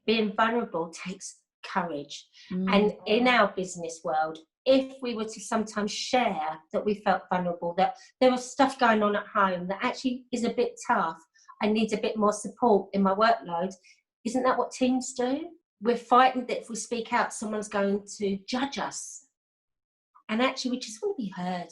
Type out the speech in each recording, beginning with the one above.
being vulnerable takes courage. And in our business world, if we were to sometimes share that we felt vulnerable, that there was stuff going on at home that actually is a bit tough, I need a bit more support in my workload, isn't that what teams do? We're frightened that if we speak out, someone's going to judge us. And actually, we just want to be heard.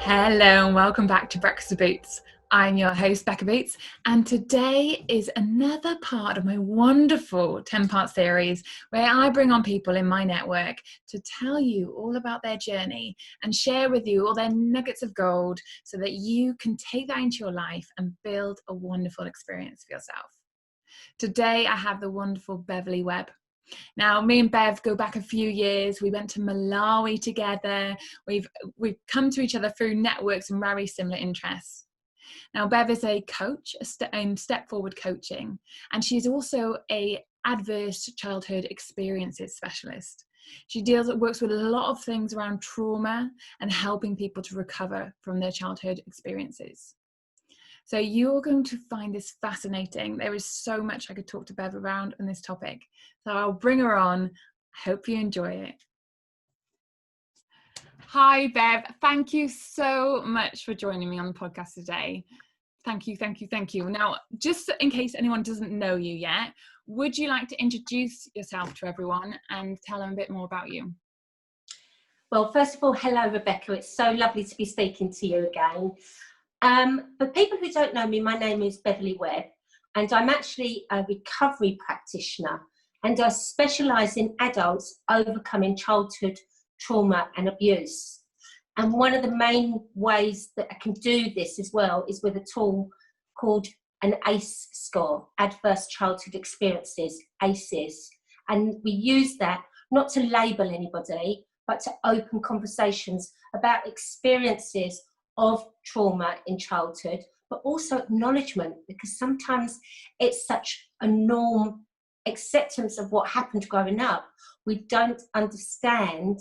Hello and welcome back to Breakfast with Boots. I'm your host, Becca Boots, and today is another part of my wonderful 10-part series where I bring on people in my network to tell you all about their journey and share with you all their nuggets of gold so that you can take that into your life and build a wonderful experience for yourself. Today, I have the wonderful Beverley Webb. Now, me and Bev go back a few years. We went to Malawi together. We've come to each other through networks and very similar interests. Now, Bev is a coach, in Step Forward Coaching, and she's also a adverse childhood experiences specialist. She works with a lot of things around trauma and helping people to recover from their childhood experiences. So you're going to find this fascinating. There is so much I could talk to Bev around on this topic. So I'll bring her on. I hope you enjoy it. Hi, Bev. Thank you so much for joining me on the podcast today. Thank you. Now, just in case anyone doesn't know you yet, would you like to introduce yourself to everyone and tell them a bit more about you? Well, first of all, hello, Rebecca. It's so lovely to be speaking to you again. For people who don't know me, my name is Beverley Webb, and I'm actually a recovery practitioner, and I specialise in adults overcoming childhood trauma and abuse. And one of the main ways that I can do this as well is with a tool called an ACE score, Adverse Childhood Experiences, ACEs. And we use that not to label anybody, but to open conversations about experiences of trauma in childhood, but also acknowledgement, because sometimes it's such a norm, acceptance of what happened growing up, we don't understand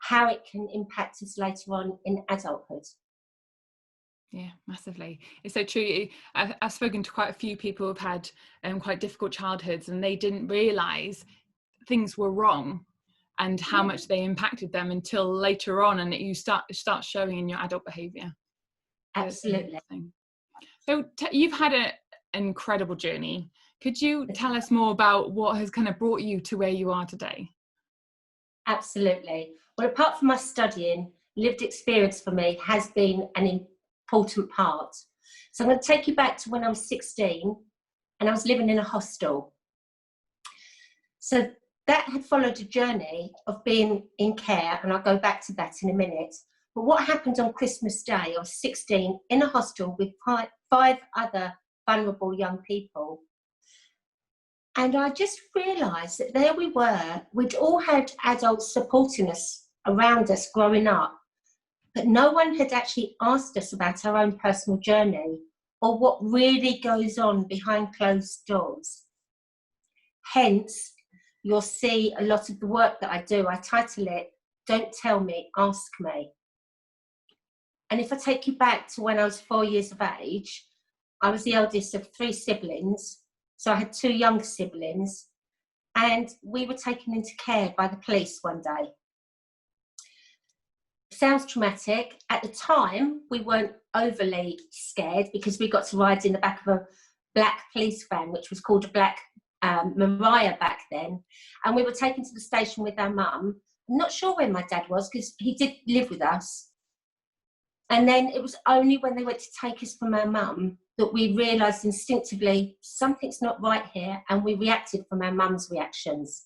how it can impact us later on in adulthood. Yeah, massively. It's so true. I've spoken to quite a few people who've had quite difficult childhoods, and they didn't realise things were wrong and how much they impacted them until later on, and you start showing in your adult behaviour. Absolutely. So you've had an incredible journey. Could you tell us more about what has kind of brought you to where you are today? Absolutely. Well, apart from my studying, lived experience for me has been an important part. So I'm going to take you back to when I was 16 and I was living in a hostel. So that had followed a journey of being in care, and I'll go back to that in a minute. But what happened on Christmas Day, I was 16 in a hostel with five other vulnerable young people. And I just realised that there we were, we'd all had adults supporting us around us growing up, but no one had actually asked us about our own personal journey or what really goes on behind closed doors. Hence, you'll see a lot of the work that I do, I title it, Don't Tell Me, Ask Me. And if I take you back to when I was 4 years of age, I was the eldest of 3 siblings. So I had 2 younger siblings, and we were taken into care by the police one day. Sounds traumatic. At the time, we weren't overly scared because we got to ride in the back of a black police van, which was called a black Mariah back then. And we were taken to the station with our mum. I'm not sure where my dad was because he did live with us. And then it was only when they went to take us from our mum that we realised instinctively something's not right here, and we reacted from our mum's reactions.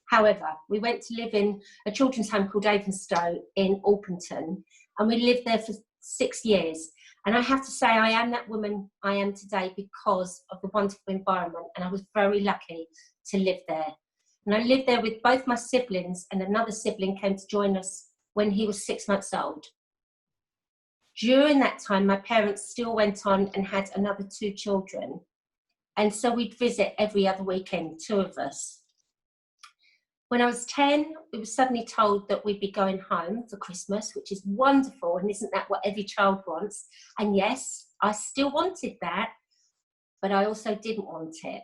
However, we went to live in a children's home called Avenstow in Orpington, and we lived there for 6 years. And I have to say, I am that woman I am today because of the wonderful environment, and I was very lucky to live there. And I lived there with both my siblings, and another sibling came to join us when he was 6 months old. During that time, my parents still went on and had another 2 children. And so we'd visit every other weekend, 2 of us. When I was 10, we were suddenly told that we'd be going home for Christmas, which is wonderful. And isn't that what every child wants? And yes, I still wanted that, but I also didn't want it.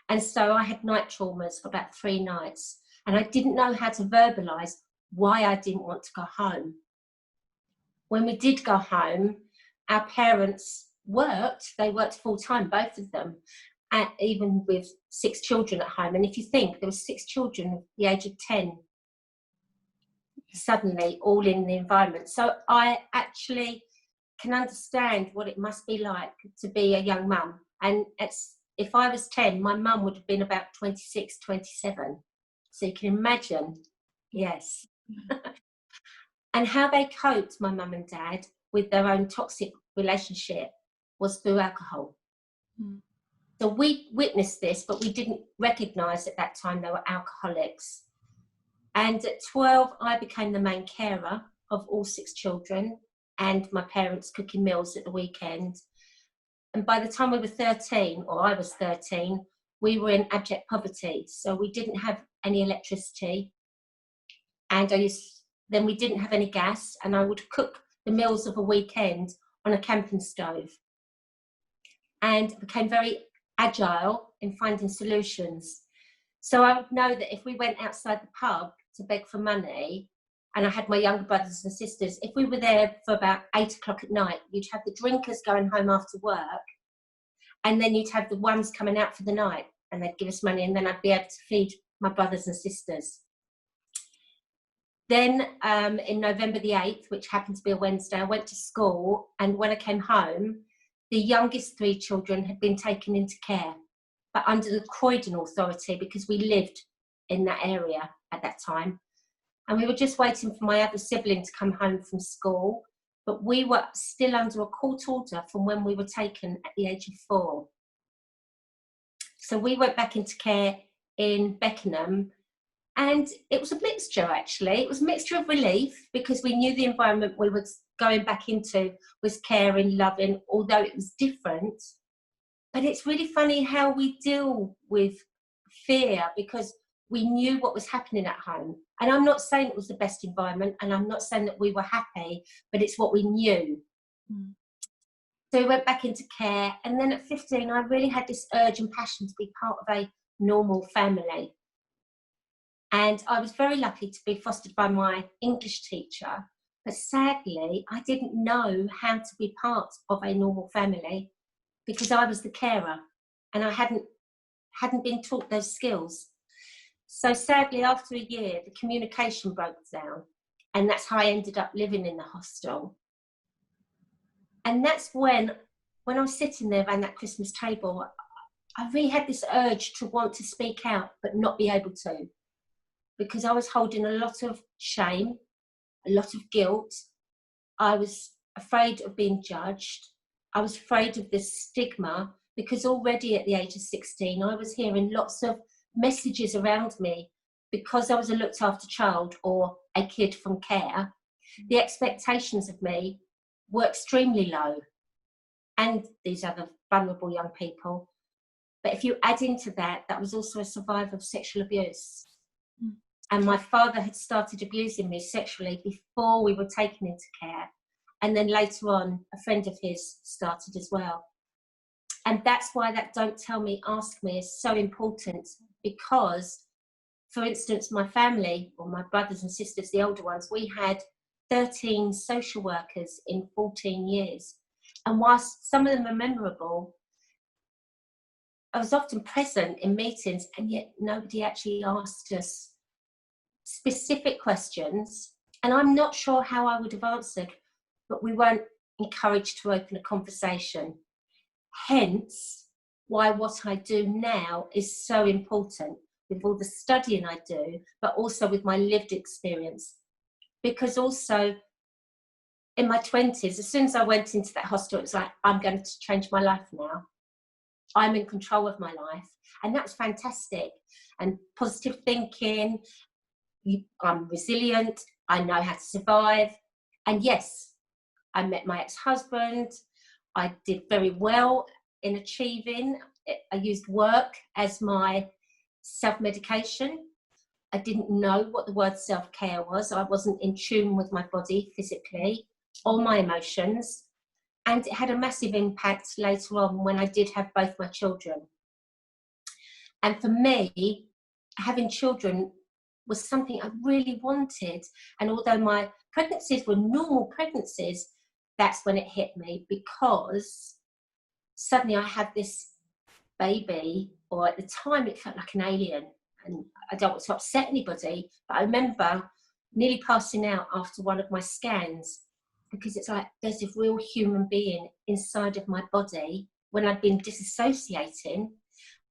And so I had night traumas for about 3 nights, and I didn't know how to verbalise why I didn't want to go home. When we did go home, our parents worked. They worked full time, both of them, even with 6 children at home. And if you think, there were 6 children at the age of 10, suddenly all in the environment. So I actually can understand what it must be like to be a young mum. And if I was 10, my mum would have been about 26, 27. So you can imagine, yes. And how they coped, my mum and dad, with their own toxic relationship was through alcohol. So we witnessed this, but we didn't recognise at that time they were alcoholics. And at 12, I became the main carer of all 6 children, and my parents cooking meals at the weekend. And by the time we were 13, or I was 13, we were in abject poverty. So we didn't have any electricity, and then we didn't have any gas, and I would cook the meals of a weekend on a camping stove, and became very agile in finding solutions. So I would know that if we went outside the pub to beg for money, and I had my younger brothers and sisters, if we were there for about 8 o'clock at night, you'd have the drinkers going home after work, and then you'd have the ones coming out for the night, and they'd give us money, and then I'd be able to feed my brothers and sisters. Then in November the 8th, which happened to be a Wednesday, I went to school, and when I came home, the youngest 3 children had been taken into care, but under the Croydon Authority, because we lived in that area at that time. And we were just waiting for my other sibling to come home from school, but we were still under a court order from when we were taken at the age of 4. So we went back into care in Beckenham, and it was a mixture, actually. It was a mixture of relief, because we knew the environment we were going back into was caring, loving, although it was different. But it's really funny how we deal with fear, because we knew what was happening at home. And I'm not saying it was the best environment, and I'm not saying that we were happy, but it's what we knew. So we went back into care, and then at 15, I really had this urge and passion to be part of a normal family. And I was very lucky to be fostered by my English teacher, but sadly, I didn't know how to be part of a normal family, because I was the carer, and I hadn't been taught those skills. So sadly, after a year, the communication broke down, and that's how I ended up living in the hostel. And that's when I was sitting there around that Christmas table, I really had this urge to want to speak out, but not be able to, because I was holding a lot of shame, a lot of guilt. I was afraid of being judged. I was afraid of this stigma, because already at the age of 16, I was hearing lots of messages around me, because I was a looked after child or a kid from care. The expectations of me were extremely low, and these other vulnerable young people. But if you add into that, that was also a survivor of sexual abuse. And my father had started abusing me sexually before we were taken into care. And then later on, a friend of his started as well. And that's why that don't tell me, ask me is so important, because, for instance, my family, or my brothers and sisters, the older ones, we had 13 social workers in 14 years. And whilst some of them are memorable, I was often present in meetings, and yet nobody actually asked us specific questions. And I'm not sure how I would have answered, but we weren't encouraged to open a conversation. Hence, why what I do now is so important, with all the studying I do, but also with my lived experience. Because also, in my 20s, as soon as I went into that hostel, it was like, I'm going to change my life now. I'm in control of my life. And that's fantastic. And positive thinking, I'm resilient, I know how to survive. And yes, I met my ex-husband. I did very well in achieving. I used work as my self-medication. I didn't know what the word self-care was. I wasn't in tune with my body physically or my emotions. And it had a massive impact later on when I did have both my children. And for me, having children was something I really wanted. And although my pregnancies were normal pregnancies, that's when it hit me, because suddenly I had this baby, or at the time it felt like an alien. And I don't want to upset anybody, but I remember nearly passing out after one of my scans, because it's like there's a real human being inside of my body when I'd been disassociating.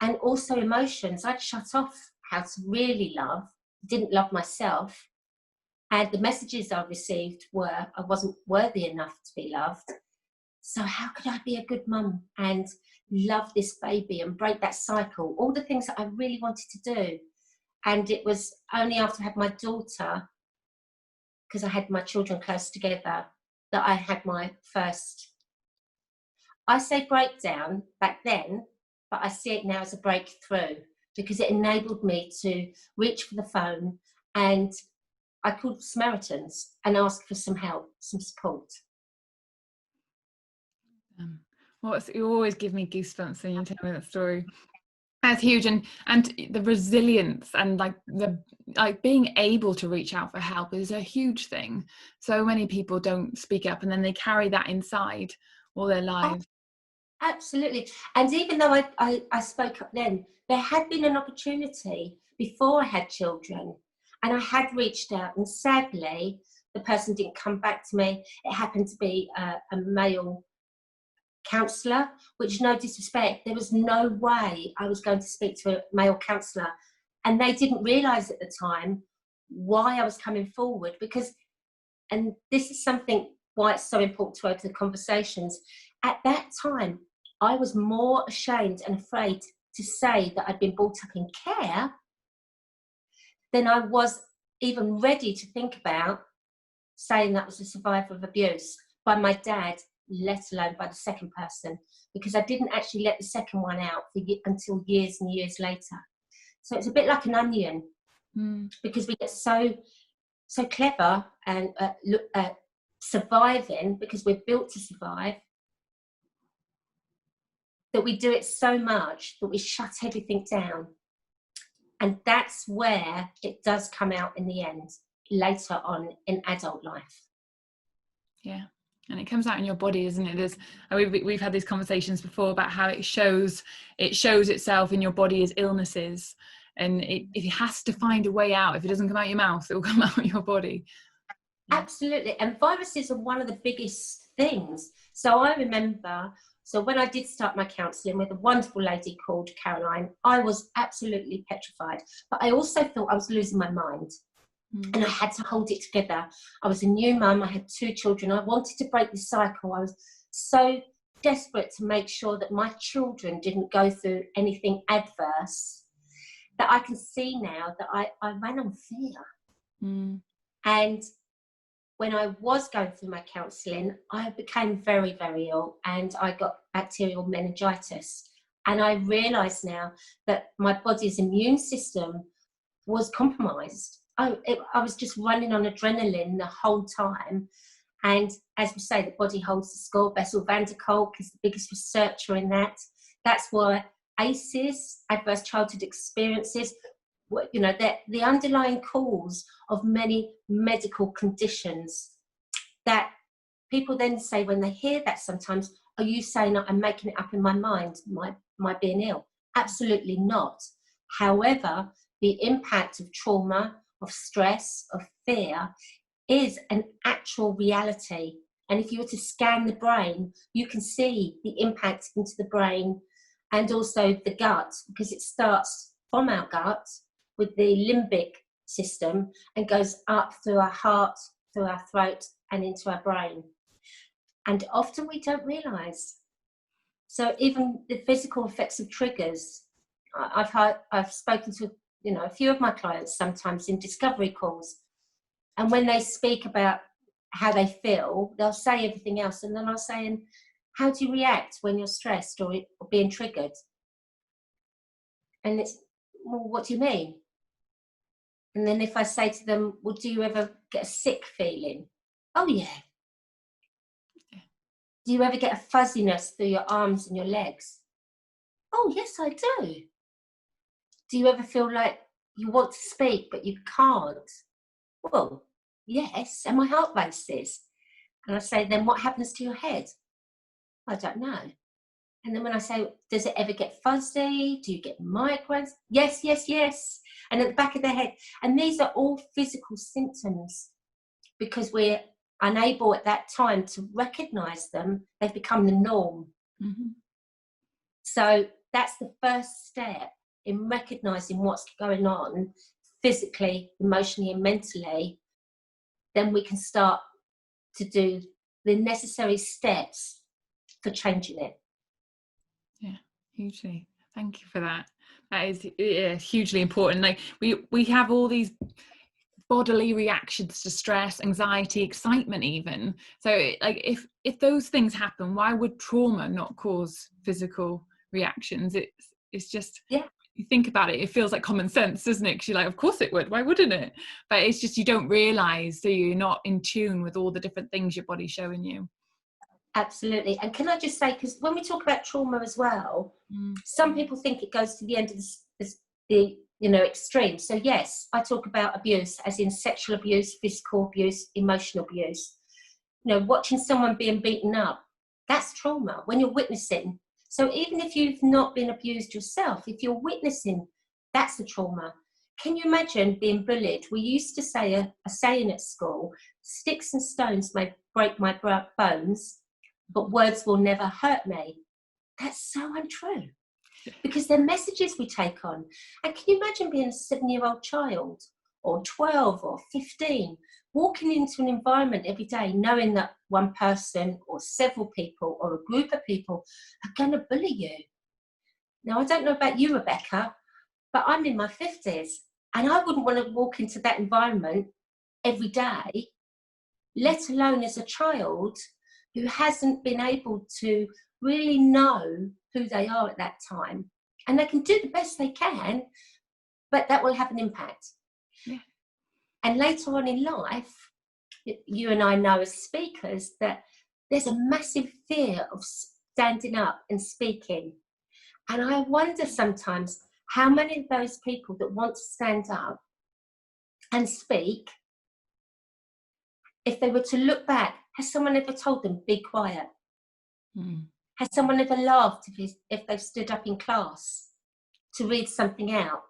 And also emotions. I'd shut off how to really love, didn't love myself. And the messages I received were I wasn't worthy enough to be loved. So how could I be a good mum and love this baby and break that cycle? All the things that I really wanted to do. And it was only after I had my daughter, because I had my children close together, that I had my first, I say breakdown back then, but I see it now as a breakthrough, because it enabled me to reach for the phone, and I called Samaritans and asked for some help, some support. Well, you always give me goosebumps when you tell me that story. That's huge. And the resilience and like being able to reach out for help is a huge thing. So many people don't speak up, and then they carry that inside all their lives. Oh, absolutely. And even though I spoke up then, there had been an opportunity before I had children, and I had reached out, and sadly the person didn't come back to me. It happened to be a male counsellor, which, no disrespect, there was no way I was going to speak to a male counsellor, and they didn't realise at the time why I was coming forward, because, and this is something why it's so important to open the conversations, at that time I was more ashamed and afraid to say that I'd been brought up in care than I was even ready to think about saying that was a survivor of abuse by my dad, let alone by the second person, because I didn't actually let the second one out until years and years later. So it's a bit like an onion, because we get so clever and surviving, because we're built to survive, that we do it so much that we shut everything down. And that's where it does come out in the end, later on in adult life. Yeah. And it comes out in your body, isn't it? We've had these conversations before about how it shows itself in your body as illnesses, and it has to find a way out. If it doesn't come out your mouth, it will come out your body. Absolutely. And viruses are one of the biggest things. So I remember, when I did start my counselling with a wonderful lady called Caroline, I was absolutely petrified, but I also thought I was losing my mind. And I had to hold it together. I was a new mum. I had 2 children. I wanted to break the cycle. I was so desperate to make sure that my children didn't go through anything adverse, that I can see now that I ran on fear. And when I was going through my counselling, I became very, very ill, and I got bacterial meningitis. And I realised now that my body's immune system was compromised. I was just running on adrenaline the whole time. And as we say, the body holds the score. Bessel van der Kolk is the biggest researcher in that. That's why ACEs, adverse childhood experiences, the underlying cause of many medical conditions, that people then say when they hear that sometimes, are you saying I'm making it up in my mind, my being ill? Absolutely not. However, the impact of trauma, of stress, of fear is an actual reality. And if you were to scan the brain, you can see the impact into the brain and also the gut, because it starts from our gut with the limbic system and goes up through our heart, through our throat, and into our brain. And often we don't realise. So even the physical effects of triggers, I've spoken to a few of my clients sometimes in discovery calls, and when they speak about how they feel, they'll say everything else, and then I'll say, and how do you react when you're stressed or being triggered? And it's, well, what do you mean? And then if I say to them, well, do you ever get a sick feeling? Oh yeah. Do you ever get a fuzziness through your arms and your legs? Oh, yes, I do. Do you ever feel like you want to speak, but you can't? Well, yes, and my heart races. And I say, then what happens to your head? I don't know. And then when I say, does it ever get fuzzy? Do you get migraines? Yes, yes, yes. And at the back of their head. And these are all physical symptoms because we're unable at that time to recognize them. They've become the norm. Mm-hmm. So that's the first step in recognizing what's going on physically, emotionally, and mentally. Then we can start to do the necessary steps for changing it. Yeah, hugely. Thank you for that. That is hugely important. Like we have all these bodily reactions to stress, anxiety, excitement even. So like if those things happen, why would trauma not cause physical reactions? It's just, Yeah, you think about it, it feels like common sense, doesn't it? Because you're like, of course it would, why wouldn't it? But it's just, you don't realize, so you're not in tune with all the different things your body's showing you. absolutely. And can I just say, because when we talk about trauma as well, some people think it goes to the end of the extreme. So yes, I talk about abuse as in sexual abuse, physical abuse, emotional abuse. Watching someone being beaten up, that's trauma when you're witnessing. So even if you've not been abused yourself, if you're witnessing, that's the trauma. Can you imagine being bullied? We used to say a saying at school, sticks and stones may break my bones, but words will never hurt me. That's so untrue because they're messages we take on. And can you imagine being a 7-year-old child or 12 or 15, walking into an environment every day knowing that one person or several people or a group of people are going to bully you? Now, I don't know about you, Rebecca, but I'm in my 50s and I wouldn't want to walk into that environment every day, let alone as a child who hasn't been able to really know who they are at that time. And they can do the best they can, but that will have an impact. Yeah. And later on in life, you and I know as speakers that there's a massive fear of standing up and speaking. And I wonder sometimes how many of those people that want to stand up and speak, if they were to look back, has someone ever told them, be quiet? Has someone ever laughed if they've stood up in class to read something out?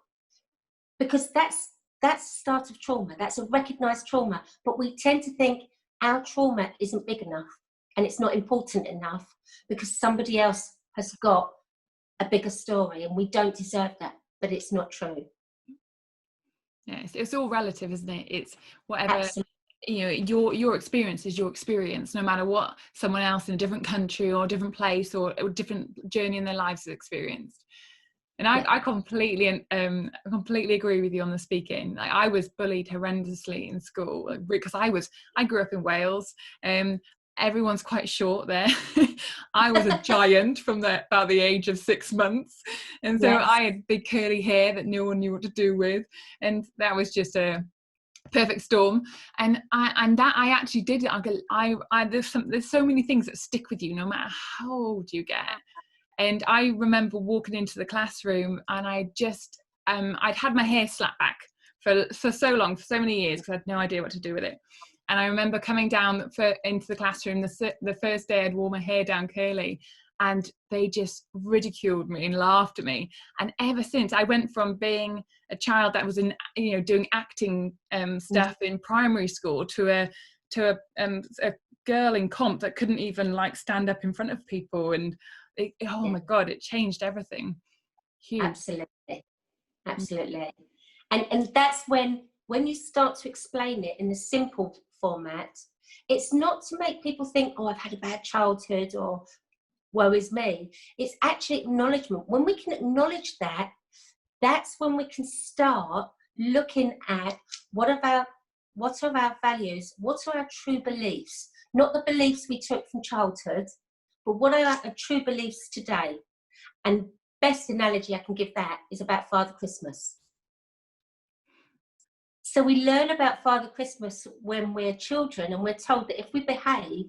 Because that's the start of trauma. That's a recognised trauma. But we tend to think our trauma isn't big enough and it's not important enough because somebody else has got a bigger story and we don't deserve that. But it's not true. Yeah, it's all relative, isn't it? It's whatever. Absolutely. Your experience is your experience, no matter what someone else in a different country or a different place or a different journey in their lives has experienced. And I completely agree with you on the speaking. Like, I was bullied horrendously in school because I grew up in Wales. Everyone's quite short there. I was a giant from about the age of 6 months, and so Yes. I had big curly hair that no one knew what to do with, and that was just a perfect storm. And I actually did it. There's so many things that stick with you no matter how old you get. And I remember walking into the classroom and I just I'd had my hair slapped back for so long, for so many years, because I had no idea what to do with it. And I remember coming down into the classroom the first day I'd worn my hair down curly, and they just ridiculed me and laughed at me. And ever since, I went from being a child that was doing acting stuff in primary school to a girl in comp that couldn't even stand up in front of people. And my God, it changed everything. Huge. Absolutely. And that's when you start to explain it in the simple format, it's not to make people think, oh, I've had a bad childhood or woe is me. It's actually acknowledgement. When we can acknowledge that, that's when we can start looking at what are our values, what are our true beliefs, not the beliefs we took from childhood, but what are our true beliefs today. And best analogy I can give that is about Father Christmas. So we learn about Father Christmas when we're children, and we're told that if we behave,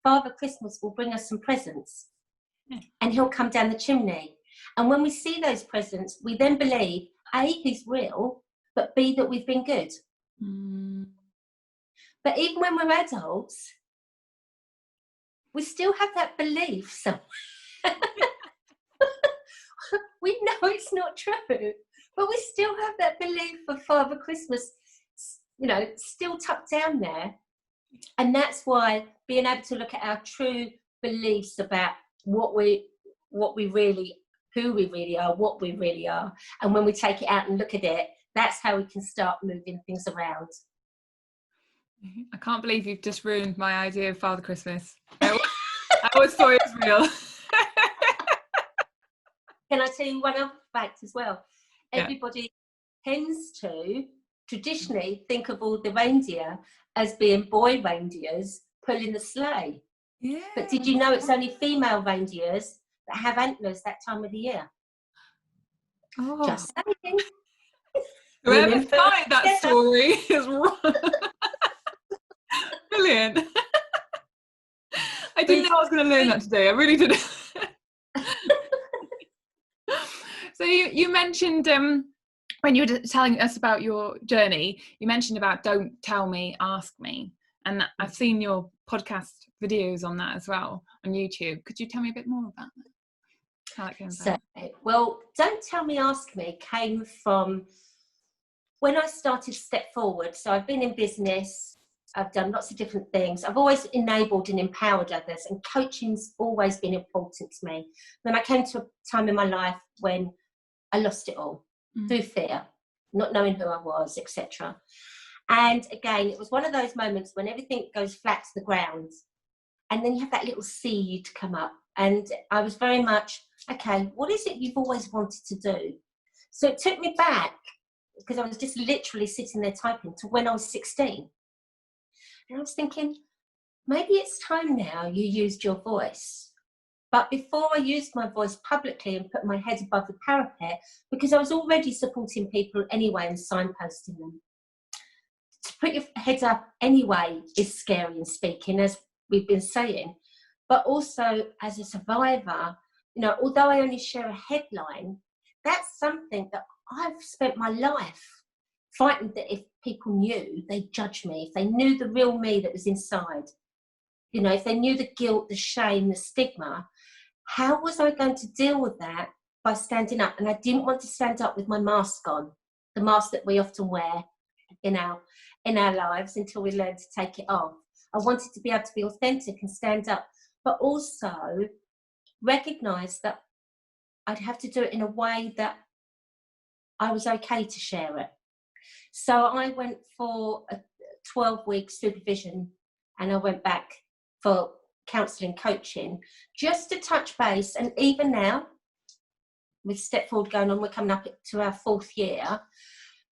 Father Christmas will bring us some presents, Yeah. and he'll come down the chimney. And when we see those presents, we then believe, A, he's real, but B, that we've been good. But even when we're adults, we still have that belief. So we know it's not true, but we still have that belief of Father Christmas, you know, still tucked down there. And that's why being able to look at our true beliefs about who we really are, what we really are, and when we take it out and look at it, that's how we can start moving things around. I can't believe you've just ruined my idea of Father Christmas. I always thought it was real. Can I tell you one other fact as well? Yeah. Everybody tends to traditionally think of all the reindeer as being boy reindeers pulling the sleigh. Yeah. But did you know it's only female reindeers that have antlers that time of the year? Oh. Just saying. Whoever started that story is wrong. Brilliant. I didn't know I was going to learn that today. I really didn't. So you mentioned when you were telling us about your journey, you mentioned about don't tell me, ask me. And I've seen your podcast videos on that as well on YouTube. Could you tell me a bit more about that? How that came about? So, well, don't tell me, ask me came from when I started to step forward. So I've been in business. I've done lots of different things. I've always enabled and empowered others, and coaching's always been important to me. Then I came to a time in my life when I lost it all through fear, not knowing who I was, etc. And again, it was one of those moments when everything goes flat to the ground, and then you have that little seed come up. And I was very much, okay, what is it you've always wanted to do? So it took me back, because I was just literally sitting there typing, to when I was 16. And I was thinking, maybe it's time now you used your voice. But before I used my voice publicly and put my head above the parapet, because I was already supporting people anyway and signposting them, to put your head up anyway is scary in speaking, as we've been saying. But also as a survivor, you know, although I only share a headline, that's something that I've spent my life frightened that if people knew, they'd judge me. If they knew the real me that was inside, you know, if they knew the guilt, the shame, the stigma, how was I going to deal with that by standing up? And I didn't want to stand up with my mask on, the mask that we often wear in our lives until we learn to take it off. I wanted to be able to be authentic and stand up, but also recognise that I'd have to do it in a way that I was okay to share it. So I went for a 12-week supervision, and I went back for counselling, coaching, just to touch base. And even now, with Step Forward going on, we're coming up to our 4th year,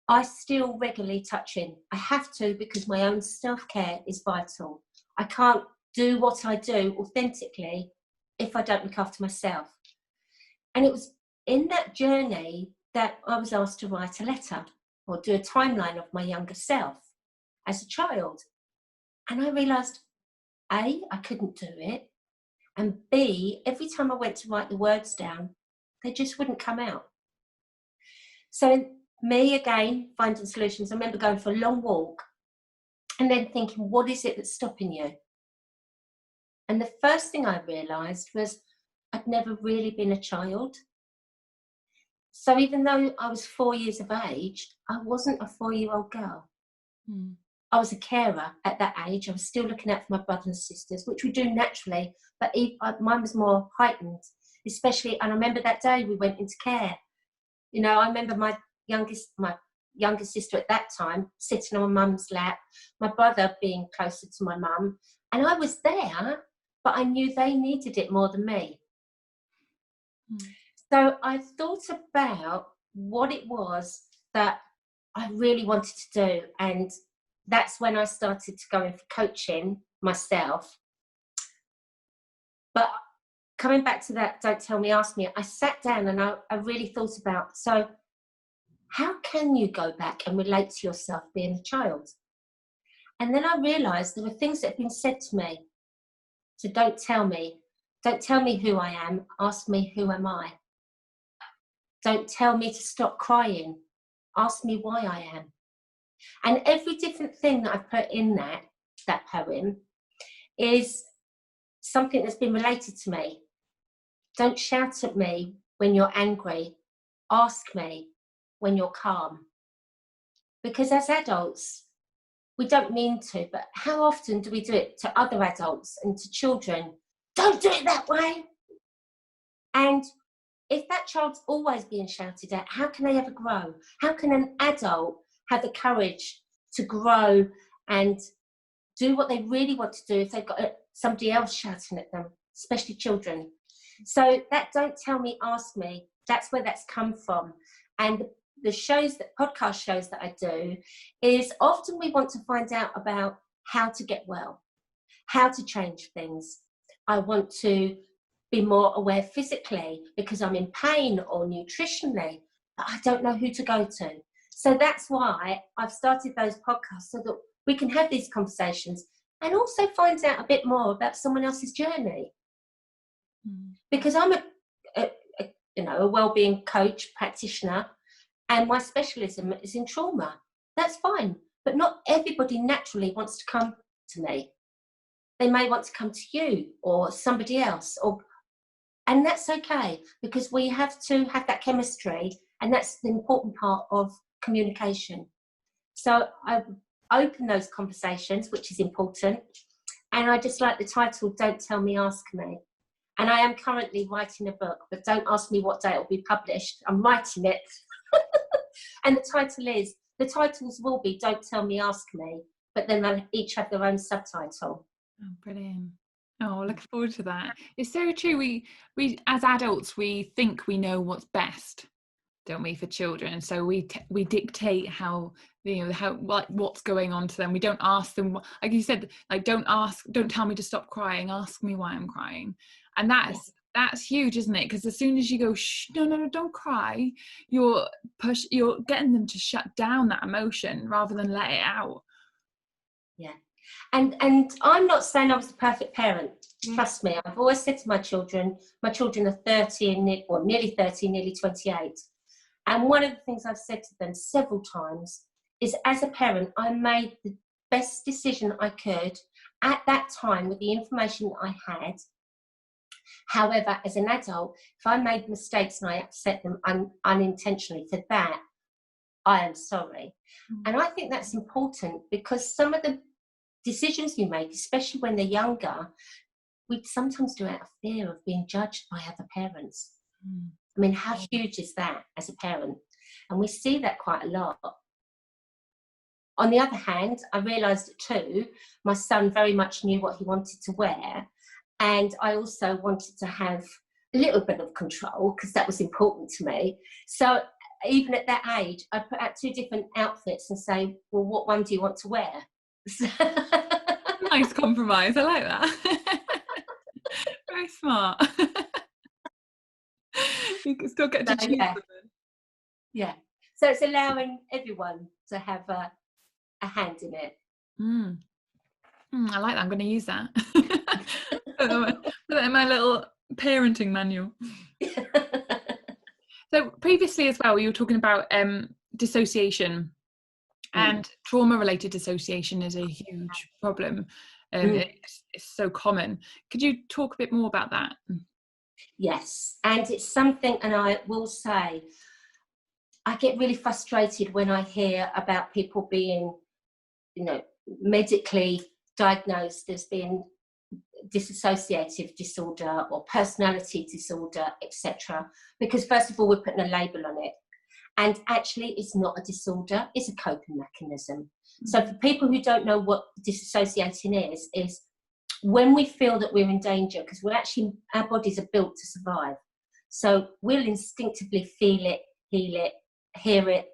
I still regularly touch in. I have to, because my own self-care is vital. I can't do what I do authentically if I don't look after myself. And it was in that journey that I was asked to write a letter or do a timeline of my younger self as a child. And I realised, A, I couldn't do it. And B, every time I went to write the words down, they just wouldn't come out. So me, again, finding solutions. I remember going for a long walk and then thinking, what is it that's stopping you? And the first thing I realised was I'd never really been a child. So even though I was 4 years of age, I wasn't a 4-year-old girl. I was a carer at that age. I was still looking out for my brothers and sisters, which we do naturally, but mine was more heightened, especially, and I remember that day we went into care. You know, I remember my younger sister at that time sitting on my mum's lap, my brother being closer to my mum, and I was there, but I knew they needed it more than me. So I thought about what it was that I really wanted to do, and that's when I started to go in for coaching myself. But coming back to that, don't tell me, ask me, I sat down and I really thought about, so how can you go back and relate to yourself being a child? And then I realised there were things that had been said to me. So don't tell me who I am, ask me who am I. Don't tell me to stop crying, ask me why I am. And every different thing that I've put in that poem is something that's been related to me. Don't shout at me when you're angry, ask me when you're calm. Because as adults, we don't mean to, but how often do we do it to other adults and to children? Don't do it that way. And if that child's always being shouted at, how can they ever grow? How can an adult have the courage to grow and do what they really want to do if they've got somebody else shouting at them, especially children? So that don't tell me, ask me, that's where that's come from. And the podcast shows that I do is often we want to find out about how to get well, how to change things. I want to be more aware physically because I'm in pain or nutritionally, but I don't know who to go to. So that's why I've started those podcasts so that we can have these conversations and also find out a bit more about someone else's journey. Because I'm a wellbeing coach, practitioner, and my specialism is in trauma. That's fine, but not everybody naturally wants to come to me. They may want to come to you or somebody else, and that's okay, because we have to have that chemistry, and that's the important part of communication. So I open those conversations, which is important, and I just like the title, Don't Tell Me, Ask Me. And I am currently writing a book, but don't ask me what day it will be published. I'm writing it. And the titles will be Don't Tell Me, Ask Me, but then they'll each have their own subtitle. Oh, brilliant. Oh, looking forward to that. It's so true. We as adults, we think we know what's best, don't we, for children? So we dictate how what's going on to them. We don't ask them, like you said, like don't tell me to stop crying, ask me why I'm crying. And that's huge, isn't it? Because as soon as you go, shh, no, don't cry, you're getting them to shut down that emotion rather than let it out. Yeah. And I'm not saying I was the perfect parent. Trust me, I've always said to my children are 30 and nearly 30, nearly 28. And one of the things I've said to them several times is, as a parent, I made the best decision I could at that time with the information that I had. However, as an adult, if I made mistakes and I upset them unintentionally, for that, I am sorry. And I think that's important, because some of the decisions we make, especially when they're younger, we sometimes do out of fear of being judged by other parents. I mean, how huge is that as a parent? And we see that quite a lot. On the other hand, I realised too, my son very much knew what he wanted to wear. And I also wanted to have a little bit of control, because that was important to me. So even at that age, I put out 2 different outfits and say, well, what one do you want to wear? Nice compromise. I like that. Very smart. You can still get to choose them. Yeah. So it's allowing everyone to have a hand in it. I like that. I'm going to use that. Put that in my little parenting manual. So previously as well, you were talking about dissociation, and trauma-related dissociation is a huge problem. It's so common. Could you talk a bit more about that? Yes, and it's something, and I will say, I get really frustrated when I hear about people being, medically diagnosed as being dissociative disorder or personality disorder, etc. Because first of all, we're putting a label on it. And actually, it's not a disorder, it's a coping mechanism. So for people who don't know what dissociating is when we feel that we're in danger, because our bodies are built to survive. So we'll instinctively feel it, heal it, hear it,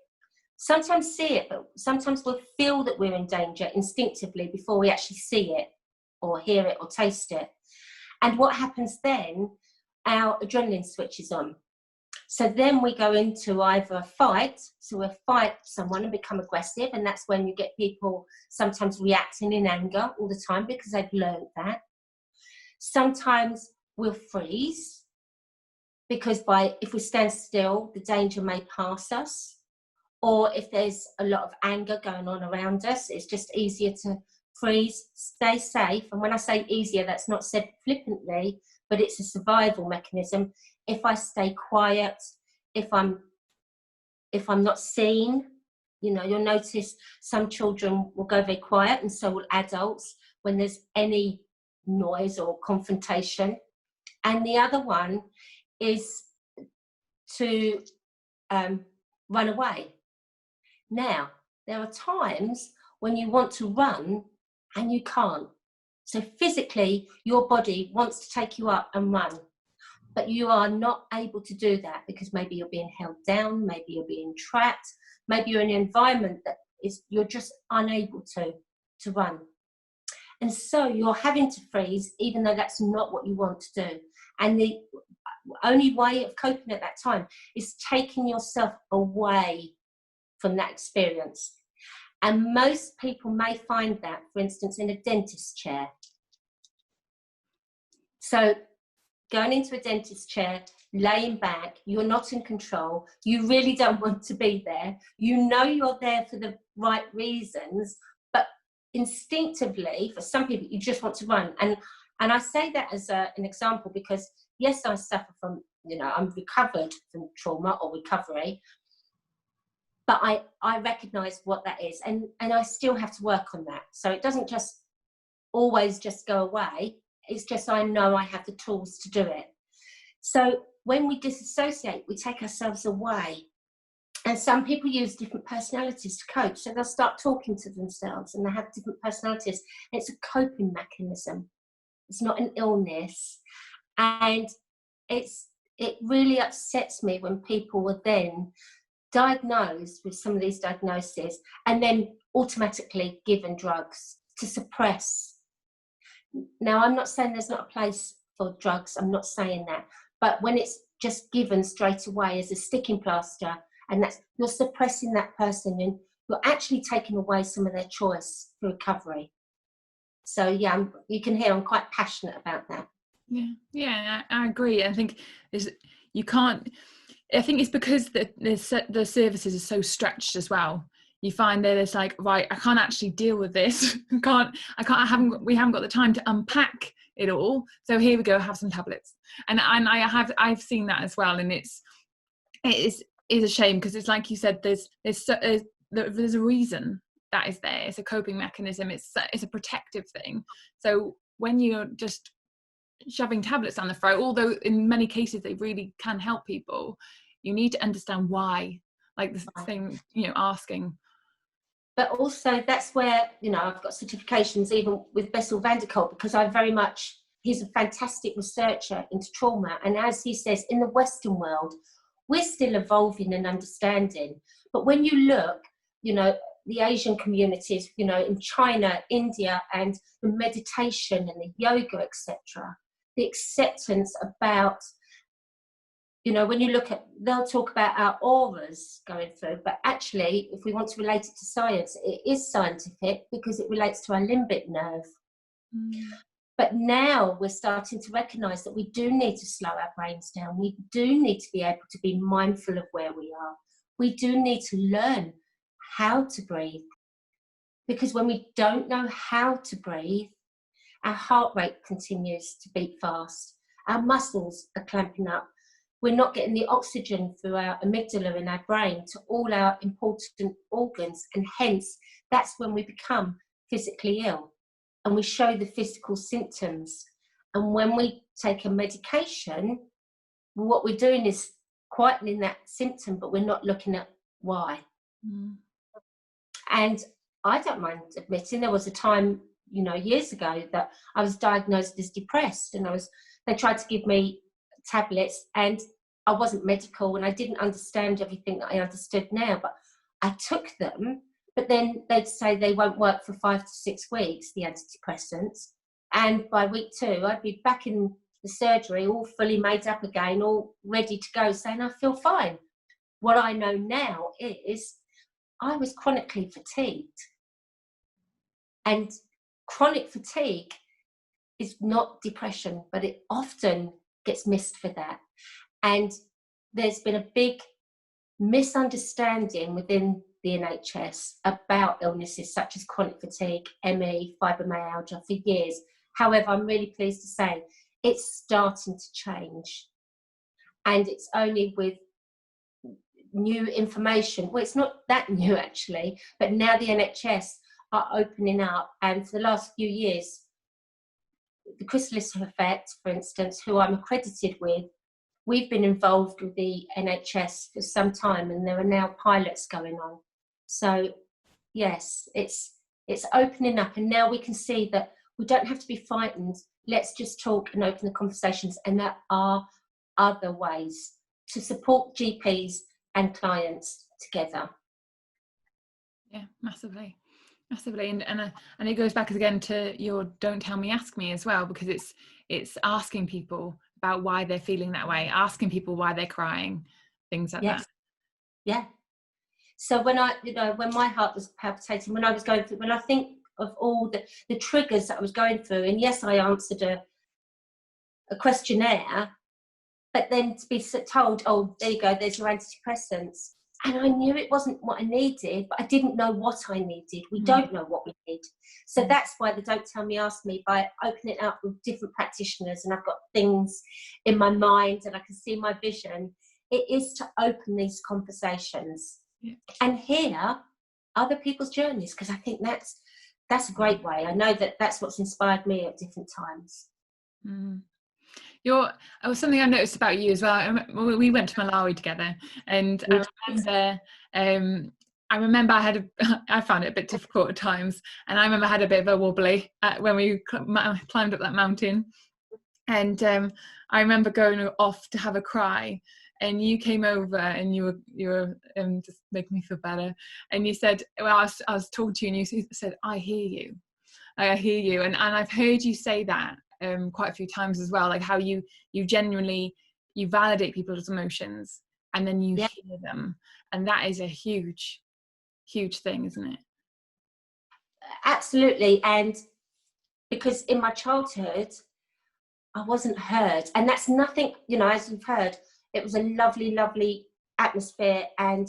sometimes see it, but sometimes we'll feel that we're in danger instinctively before we actually see it or hear it or taste it. And what happens then, our adrenaline switches on. So then we go into either fight, so we'll fight someone and become aggressive, and that's when you get people sometimes reacting in anger all the time because they've learned that. Sometimes we'll freeze because if we stand still, the danger may pass us. Or if there's a lot of anger going on around us, it's just easier to freeze, stay safe. And when I say easier, that's not said flippantly, but it's a survival mechanism. If I stay quiet, if I'm not seen, you'll notice some children will go very quiet, and so will adults when there's any noise or confrontation. And the other one is to run away. Now, there are times when you want to run and you can't. So physically, your body wants to take you up and run, but you are not able to do that because maybe you're being held down, maybe you're being trapped, maybe you're in an environment that you're just unable to run. And so you're having to freeze, even though that's not what you want to do. And the only way of coping at that time is taking yourself away from that experience. And most people may find that, for instance, in a dentist chair. So going into a dentist chair, laying back, you're not in control, you really don't want to be there, you're there for the right reasons, but instinctively, for some people, you just want to run. And I say that as an example because, yes, I suffer from, I'm recovered from trauma or recovery, but I recognise what that is, and I still have to work on that. So it doesn't just always just go away. It's just I know I have the tools to do it. So when we disassociate, we take ourselves away. And some people use different personalities to cope. So they'll start talking to themselves and they have different personalities. It's a coping mechanism. It's not an illness. And it really upsets me when people are then diagnosed with some of these diagnoses and then automatically given drugs to suppress. Now, I'm not saying there's not a place for drugs, I'm not saying that, but when it's just given straight away as a sticking plaster, and that's, you're suppressing that person and you're actually taking away some of their choice for recovery. So yeah, you can hear I'm quite passionate about that. Yeah, I agree. I think you can't. I think it's because the services are so stretched as well. You find that it's like, right, I can't actually deal with this. We haven't got the time to unpack it all. So here we go, have some tablets. And I've seen that as well. And it is a shame because it's like you said, there's a reason that is there. It's a coping mechanism. It's a protective thing. So when you're just shoving tablets down the throat, although in many cases they really can help people, you need to understand why, like this thing, asking. But also that's where, I've got certifications even with Bessel van der Kolk, because he's a fantastic researcher into trauma. And as he says, in the Western world, we're still evolving and understanding. But when you look, the Asian communities, in China, India, and the meditation and the yoga, etc., the acceptance about, when you look at, they'll talk about our auras going through, but actually, if we want to relate it to science, it is scientific because it relates to our limbic nerve. But now we're starting to recognise that we do need to slow our brains down. We do need to be able to be mindful of where we are. We do need to learn how to breathe. Because when we don't know how to breathe, our heart rate continues to beat fast. Our muscles are clamping up. We're not getting the oxygen through our amygdala in our brain to all our important organs. And hence, that's when we become physically ill. And we show the physical symptoms. And when we take a medication, what we're doing is quietening that symptom, but we're not looking at why. And I don't mind admitting there was a time, years ago that I was diagnosed as depressed, and they tried to give me tablets, and I wasn't medical and I didn't understand everything that I understood now, but I took them. But then they'd say they won't work for 5 to 6 weeks, the antidepressants. And by week 2, I'd be back in the surgery, all fully made up again, all ready to go, saying I feel fine. What I know now is I was chronically fatigued. And chronic fatigue is not depression, but it often gets missed for that. And there's been a big misunderstanding within the NHS about illnesses such as chronic fatigue, ME, fibromyalgia for years. However, I'm really pleased to say it's starting to change. And it's only with new information. Well, it's not that new actually, but now the NHS are opening up. And for the last few years, the Chrysalis Effect, for instance, who I'm accredited with, we've been involved with the NHS for some time, and there are now pilots going on. So yes, it's opening up, and now we can see that we don't have to be frightened. Let's just talk and open the conversations, and there are other ways to support GPs and clients together. Yeah, massively. And it goes back again to your "don't tell me, ask me" as well, because it's asking people about why they're feeling that way, asking people why they're crying, things like that. Yeah. So when when my heart was palpitating, when I was going through, when I think of all the triggers that I was going through, and yes, I answered a questionnaire, but then to be told, oh, there you go, there's your antidepressants. And I knew it wasn't what I needed, but I didn't know what I needed. We don't know what we need. So that's why the Don't Tell Me, Ask Me, by opening it up with different practitioners, and I've got things in my mind and I can see my vision, it is to open these conversations and hear other people's journeys, because I think that's a great way. I know that's what's inspired me at different times. Something I noticed about you as well. We went to Malawi together, and I remember I found it a bit difficult at times, and I remember I had a bit of a wobbly when we climbed up that mountain, and I remember going off to have a cry, and you came over and you were just making me feel better, and you said, well, I was talking to you, and you said, I hear you, and I've heard you say that quite a few times as well, like how you genuinely validate people's emotions and then you hear them, and that is a huge thing, isn't it? Absolutely. And because in my childhood I wasn't heard, and that's nothing, as you've heard, it was a lovely atmosphere. And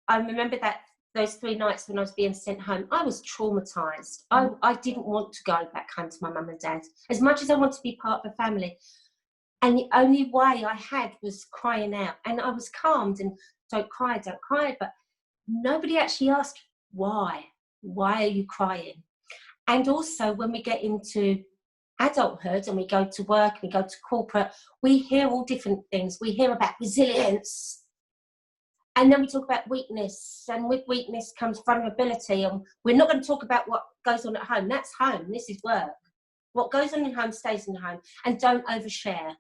I remember that those 3 nights when I was being sent home, I was traumatized. I didn't want to go back home to my mum and dad, as much as I wanted to be part of the family. And the only way I had was crying out. And I was calmed and don't cry. But nobody actually asked why. Why are you crying? And also when we get into adulthood and we go to work, we go to corporate, we hear all different things. We hear about resilience. And then we talk about weakness, and with weakness comes vulnerability. And we're not going to talk about what goes on at home. That's home. This is work. What goes on in home stays in home. And don't overshare.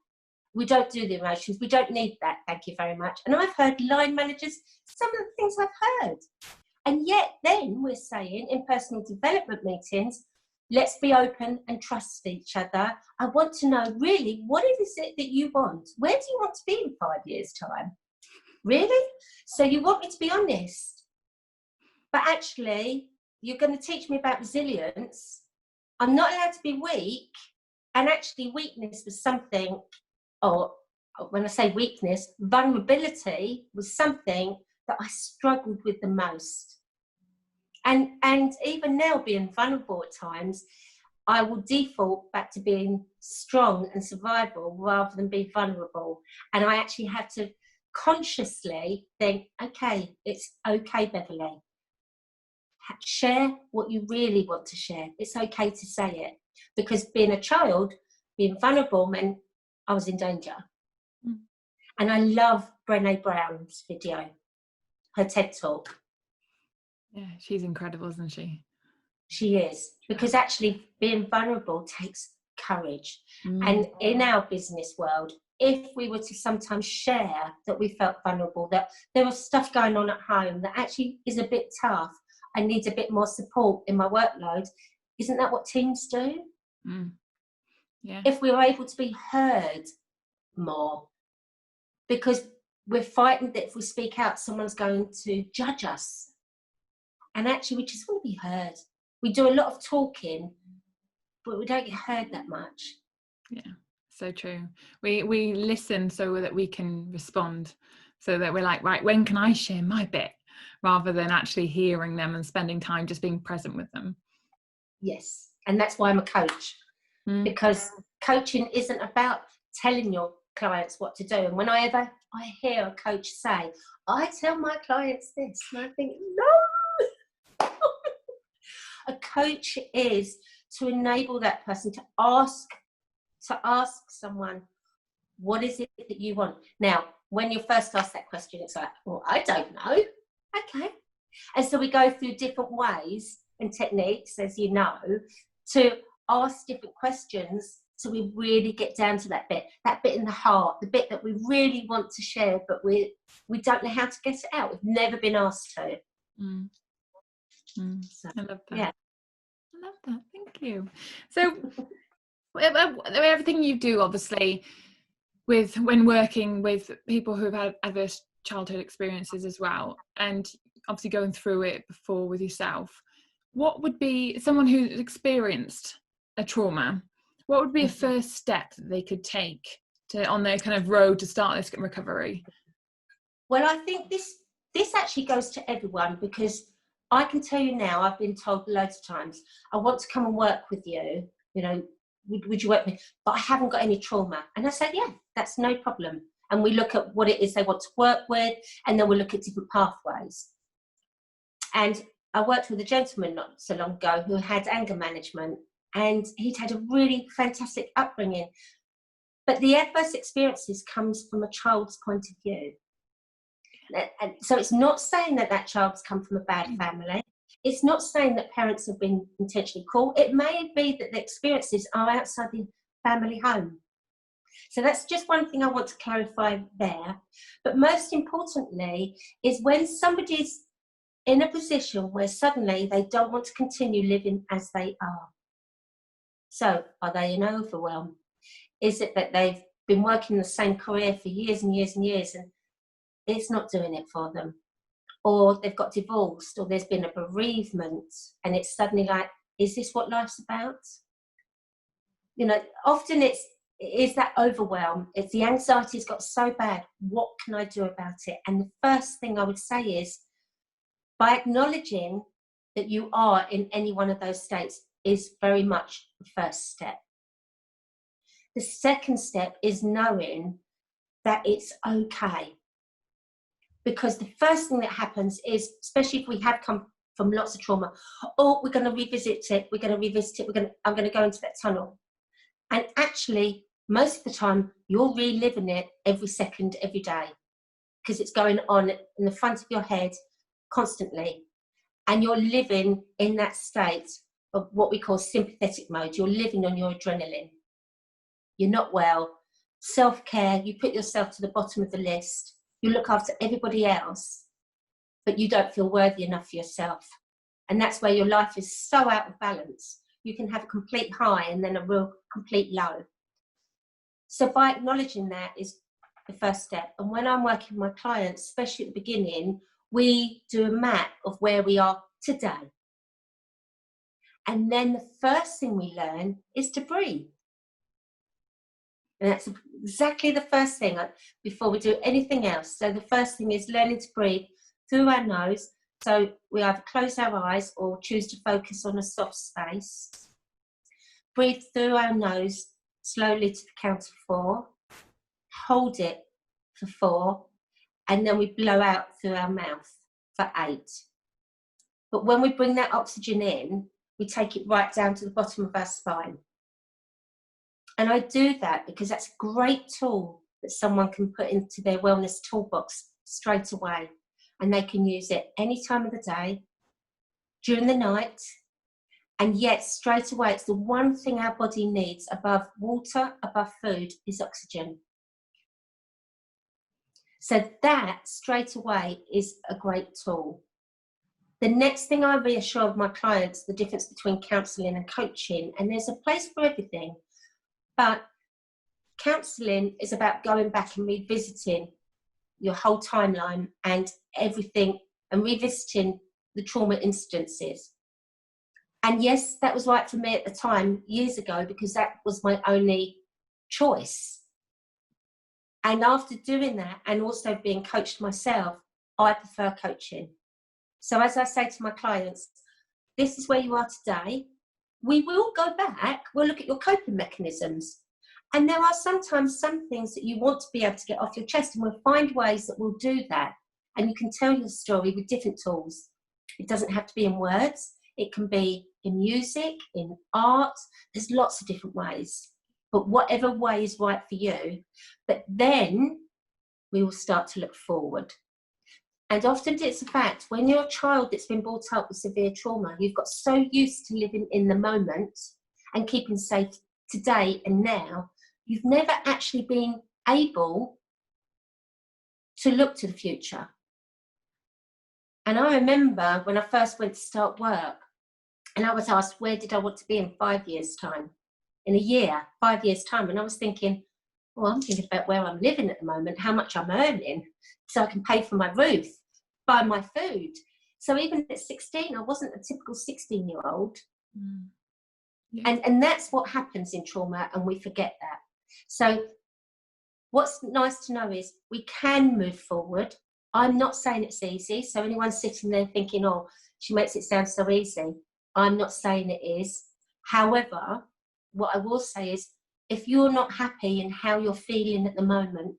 We don't do the emotions. We don't need that. Thank you very much. And I've heard line managers, some of the things I've heard. And yet then we're saying in personal development meetings, let's be open and trust each other. I want to know really, what is it that you want? Where do you want to be in 5 years' time? Really? So you want me to be honest, but actually you're going to teach me about resilience. I'm not allowed to be weak. And actually weakness was something, or when I say weakness, vulnerability was something that I struggled with the most. And even now, being vulnerable at times, I will default back to being strong and survival rather than be vulnerable. And I actually have to consciously think, okay, it's okay, Beverley. Share what you really want to share. It's okay to say it. Because being a child, being vulnerable meant I was in danger. And I love Brené Brown's video, her TED Talk. Yeah, she's incredible, isn't she? She is. Because actually being vulnerable takes courage. And in our business world, if we were to sometimes share that we felt vulnerable, that there was stuff going on at home that actually is a bit tough, I need a bit more support in my workload, isn't that what teams do? Yeah. If we were able to be heard more, because we're frightened that if we speak out, someone's going to judge us. And actually, we just want to be heard. We do a lot of talking, but we don't get heard that much. Yeah, so true. We listen so that we can respond, so that we're like, right, when can I share my bit, rather than actually hearing them and spending time just being present with them. Yes, and that's why I'm a coach, because coaching isn't about telling your clients what to do. And when I hear a coach say, I tell my clients this, and I think, no. A coach is to enable that person to ask someone, what is it that you want? Now, when you first ask that question, it's like, well, I don't know. Okay. And so we go through different ways and techniques, as you know, to ask different questions, so we really get down to that bit in the heart, the bit that we really want to share, but we don't know how to get it out. We've never been asked to. So, I love that. Yeah. I love that. Thank you. So everything you do, obviously, when working with people who've had adverse childhood experiences as well, and obviously going through it before with yourself, what would be someone who's experienced a trauma, what would be a first step that they could take on their kind of road to start this recovery? Well, I think this actually goes to everyone, because I can tell you now, I've been told loads of times, I want to come and work with you, you know, would you work with me? But I haven't got any trauma. And I said, yeah, that's no problem. And we look at what it is they want to work with, and then we'll look at different pathways. And I worked with a gentleman not so long ago who had anger management, and he'd had a really fantastic upbringing. But the adverse experiences comes from a child's point of view. And so it's not saying that child's come from a bad family. It's not saying that parents have been intentionally cruel. It may be that the experiences are outside the family home. So that's just one thing I want to clarify there. But most importantly is when somebody's in a position where suddenly they don't want to continue living as they are. So are they in overwhelm? Is it that they've been working the same career for years and years and years, and it's not doing it for them? Or they've got divorced, or there's been a bereavement, and it's suddenly like, is this what life's about? You know, often it is that overwhelm. It's the anxiety's got so bad, what can I do about it? And the first thing I would say is, by acknowledging that you are in any one of those states is very much the first step. The second step is knowing that it's okay. Because the first thing that happens is, especially if we have come from lots of trauma, we're going to revisit it, I'm going to go into that tunnel. And actually, most of the time, you're reliving it every second, every day, because it's going on in the front of your head constantly. And you're living in that state of what we call sympathetic mode. You're living on your adrenaline. You're not well. Self-care, you put yourself to the bottom of the list. You look after everybody else, but you don't feel worthy enough for yourself. And that's where your life is so out of balance. You can have a complete high and then a real complete low. So by acknowledging that is the first step. And when I'm working with my clients, especially at the beginning, we do a map of where we are today. And then the first thing we learn is to breathe. And that's exactly the first thing before we do anything else. So the first thing is learning to breathe through our nose. So we either close our eyes or choose to focus on a soft space. Breathe through our nose slowly to the count of 4. Hold it for 4. And then we blow out through our mouth for 8. But when we bring that oxygen in, we take it right down to the bottom of our spine. And I do that because that's a great tool that someone can put into their wellness toolbox straight away. And they can use it any time of the day, during the night. And yet, straight away, it's the one thing our body needs above water, above food, is oxygen. So that, straight away, is a great tool. The next thing I reassure my clients, the difference between counselling and coaching, and there's a place for everything. But counselling is about going back and revisiting your whole timeline and everything, and revisiting the trauma incidences. And yes, that was right for me at the time, years ago, because that was my only choice. And after doing that, and also being coached myself, I prefer coaching. So as I say to my clients, this is where you are today. We will go back, we'll look at your coping mechanisms. And there are sometimes some things that you want to be able to get off your chest, and we'll find ways that will do that. And you can tell your story with different tools. It doesn't have to be in words. It can be in music, in art. There's lots of different ways. But whatever way is right for you. But then we will start to look forward. And often it's a fact, when you're a child that's been brought up with severe trauma, you've got so used to living in the moment and keeping safe today and now, you've never actually been able to look to the future. And I remember when I first went to start work, and I was asked, where did I want to be in 5 years' time? In a year, 5 years' time. And I was thinking, well, I'm thinking about where I'm living at the moment, how much I'm earning, so I can pay for my roof, buy my food. So even at 16, I wasn't a typical 16-year-old. Mm. Yeah. And that's what happens in trauma, and we forget that. So what's nice to know is we can move forward. I'm not saying it's easy. So anyone sitting there thinking, oh, she makes it sound so easy. I'm not saying it is. However, what I will say is, if you're not happy in how you're feeling at the moment,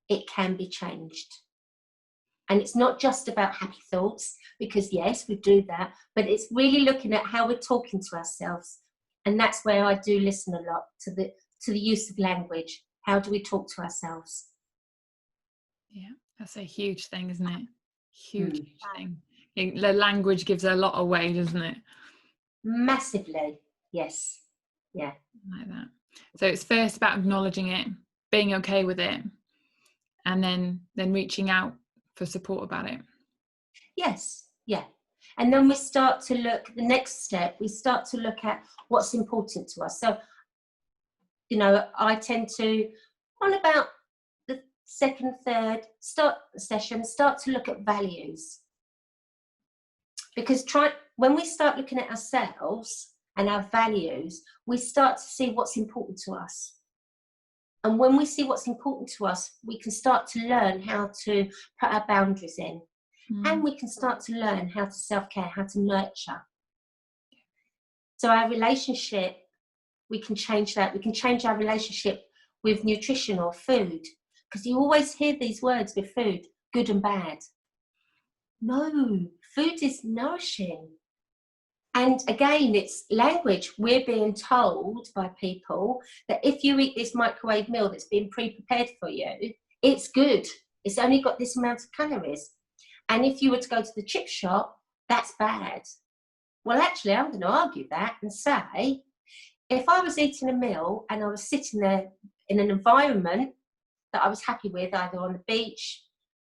it can be changed. And it's not just about happy thoughts, because yes, we do that, but it's really looking at how we're talking to ourselves. And that's where I do listen a lot to the use of language. How do we talk to ourselves? Yeah, that's a huge thing, isn't it? Huge thing. The language gives a lot away, doesn't it? Massively, yes. Yeah. Like that. So it's first about acknowledging it, being okay with it, and then reaching out for support about it. Yes, yeah. And then we start to look, the next step, we start to look at what's important to us. So, you know, I tend to, on about the second, third session, start to look at values. Because when we start looking at ourselves and our values, we start to see what's important to us. And when we see what's important to us, we can start to learn how to put our boundaries in. And we can start to learn how to self-care, how to nurture. So our relationship, we can change that. We can change our relationship with nutrition or food. Because you always hear these words with food, good and bad. No, food is nourishing. And again, it's language. We're being told by people that if you eat this microwave meal that's been pre-prepared for you, it's good. It's only got this amount of calories. And if you were to go to the chip shop, that's bad. Well, actually, I'm going to argue that and say, if I was eating a meal and I was sitting there in an environment that I was happy with, either on the beach,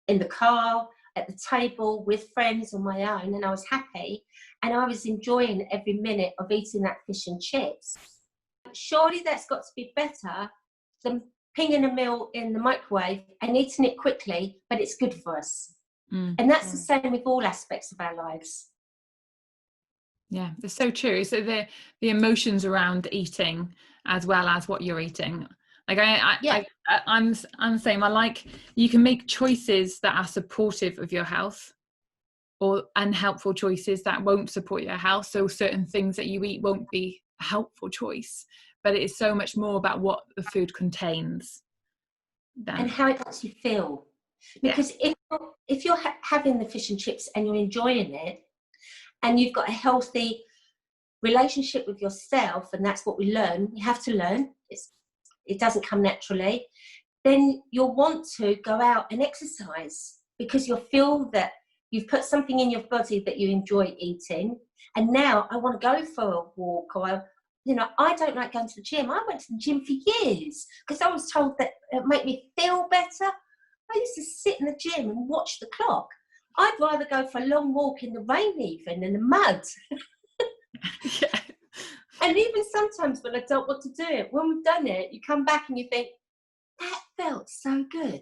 in the car, at the table, with friends on my own, and I was happy, and I was enjoying every minute of eating that fish and chips, surely that's got to be better than pinging a meal in the microwave and eating it quickly, but it's good for us. And that's the same with all aspects of our lives. Yeah, it's so true. So the emotions around eating as well as what you're eating. Like I'm the same. I like, you can make choices that are supportive of your health, or unhelpful choices that won't support your health. So certain things that you eat won't be a helpful choice, but it is so much more about what the food contains and how it makes you feel. Because if you're having the fish and chips and you're enjoying it, and you've got a healthy relationship with yourself, and that's what we learn, we have to learn, it doesn't come naturally, then you'll want to go out and exercise, because you'll feel that you've put something in your body that you enjoy eating, and now I want to go for a walk, or I don't like going to the gym. I went to the gym for years because I was told that it made me feel better. I used to sit in the gym and watch the clock. I'd rather go for a long walk in the rain, even in the mud. Yeah. And even sometimes when I don't want to do it, when we've done it, you come back and you think, that felt so good.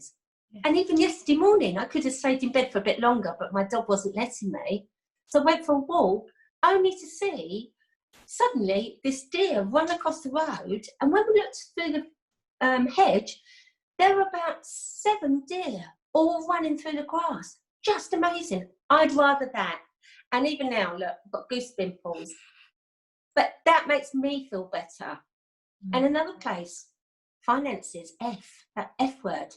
Yeah. And even yesterday morning, I could have stayed in bed for a bit longer, but my dog wasn't letting me. So I went for a walk, only to see suddenly this deer run across the road. And when we looked through the hedge, there were about 7 deer all running through the grass. Just amazing. I'd rather that. And even now, look, I've got goose pimples. But that makes me feel better. And another place, finances, that F word.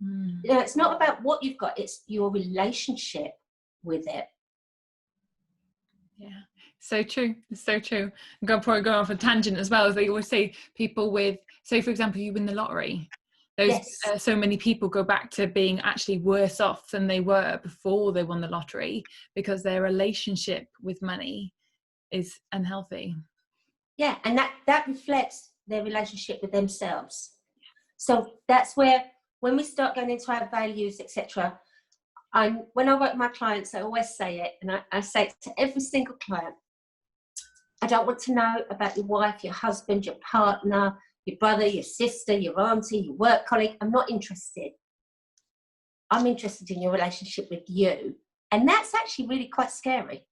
You know, it's not about what you've got, it's your relationship with it. Yeah, so true. It's so true. I'm going to go off a tangent as well. As they always say, people with, say for example, you win the lottery. Those Yes. So many people go back to being actually worse off than they were before they won the lottery because their relationship with money is unhealthy. Yeah, and that reflects their relationship with themselves. So that's where, when we start going into our values, etc., when I work with my clients, I always say it, and I say it to every single client. I don't want to know about your wife, your husband, your partner, your brother, your sister, your auntie, your work colleague. I'm not interested. I'm interested in your relationship with you. And that's actually really quite scary.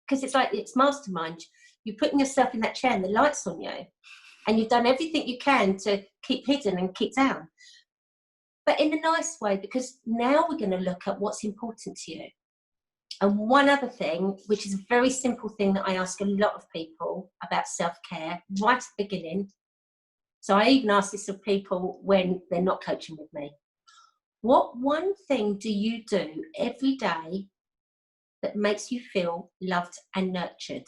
Because it's like, it's mastermind. You're putting yourself in that chair and the light's on you. And you've done everything you can to keep hidden and keep down. But in a nice way, because now we're going to look at what's important to you. And one other thing, which is a very simple thing that I ask a lot of people about self-care right at the beginning. So I even ask this of people when they're not coaching with me. What one thing do you do every day that makes you feel loved and nurtured?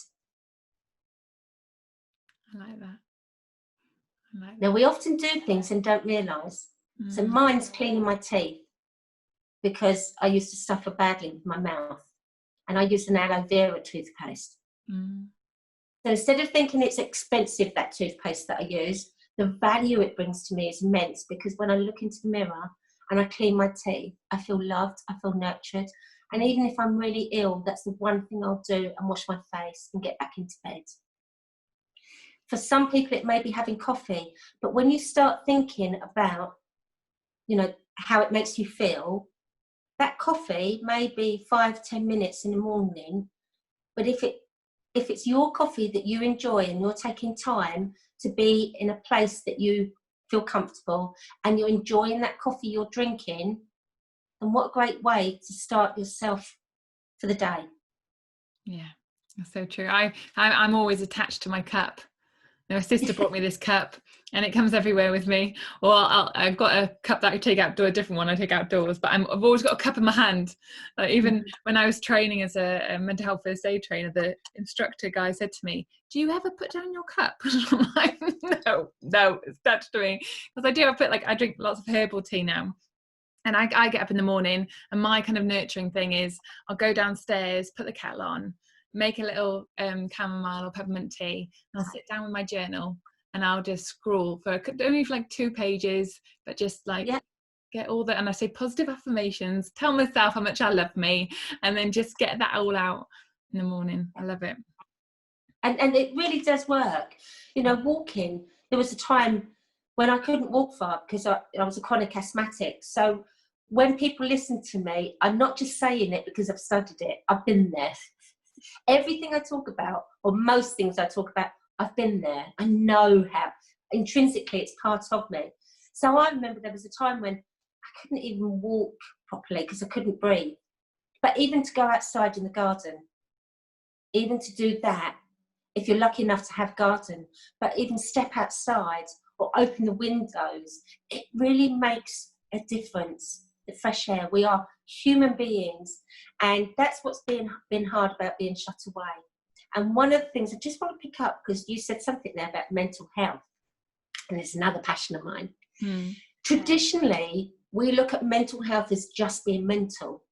I like that. Now, we often do things and don't realise. So mine's cleaning my teeth because I used to suffer badly with my mouth. And I use an aloe vera toothpaste. So instead of thinking it's expensive, that toothpaste that I use, the value it brings to me is immense, because when I look into the mirror and I clean my teeth, I feel loved, I feel nurtured. And even if I'm really ill, that's the one thing I'll do, and wash my face and get back into bed. For some people, it may be having coffee, but when you start thinking about, you know, how it makes you feel, that coffee may be 5-10 minutes in the morning, but if it's your coffee that you enjoy and you're taking time to be in a place that you feel comfortable and you're enjoying that coffee you're drinking, then what a great way to start yourself for the day. Yeah, that's so true. I'm always attached to my cup. My sister brought me this cup and it comes everywhere with me. Or I've got a cup that I take outdoor, a different one I take outdoors, but I've always got a cup in my hand. Even when I was training as a mental health first aid trainer, the instructor guy said to me, "Do you ever put down your cup?" I'm like, no, it's attached to me. Because I drink lots of herbal tea now. And I get up in the morning and my kind of nurturing thing is I'll go downstairs, put the kettle on, make a little chamomile or peppermint tea, and I'll sit down with my journal and I'll just scroll for only for like 2 pages, but just get all that, and I say positive affirmations, tell myself how much I love me, and then just get that all out in the morning. I love it. And it really does work. You know, walking, there was a time when I couldn't walk far because I was a chronic asthmatic. So when people listen to me, I'm not just saying it because I've studied it, I've been there. Everything I talk about, or most things I talk about, I've been there. I know how. Intrinsically, it's part of me. So I remember there was a time when I couldn't even walk properly because I couldn't breathe. But even to go outside in the garden, even to do that, if you're lucky enough to have garden, but even step outside or open the windows, it really makes a difference. The fresh air. We are human beings, and that's what's been hard about being shut away. And one of the things I just want to pick up, because you said something there about mental health, and it's another passion of mine. Traditionally, we look at mental health as just being mental,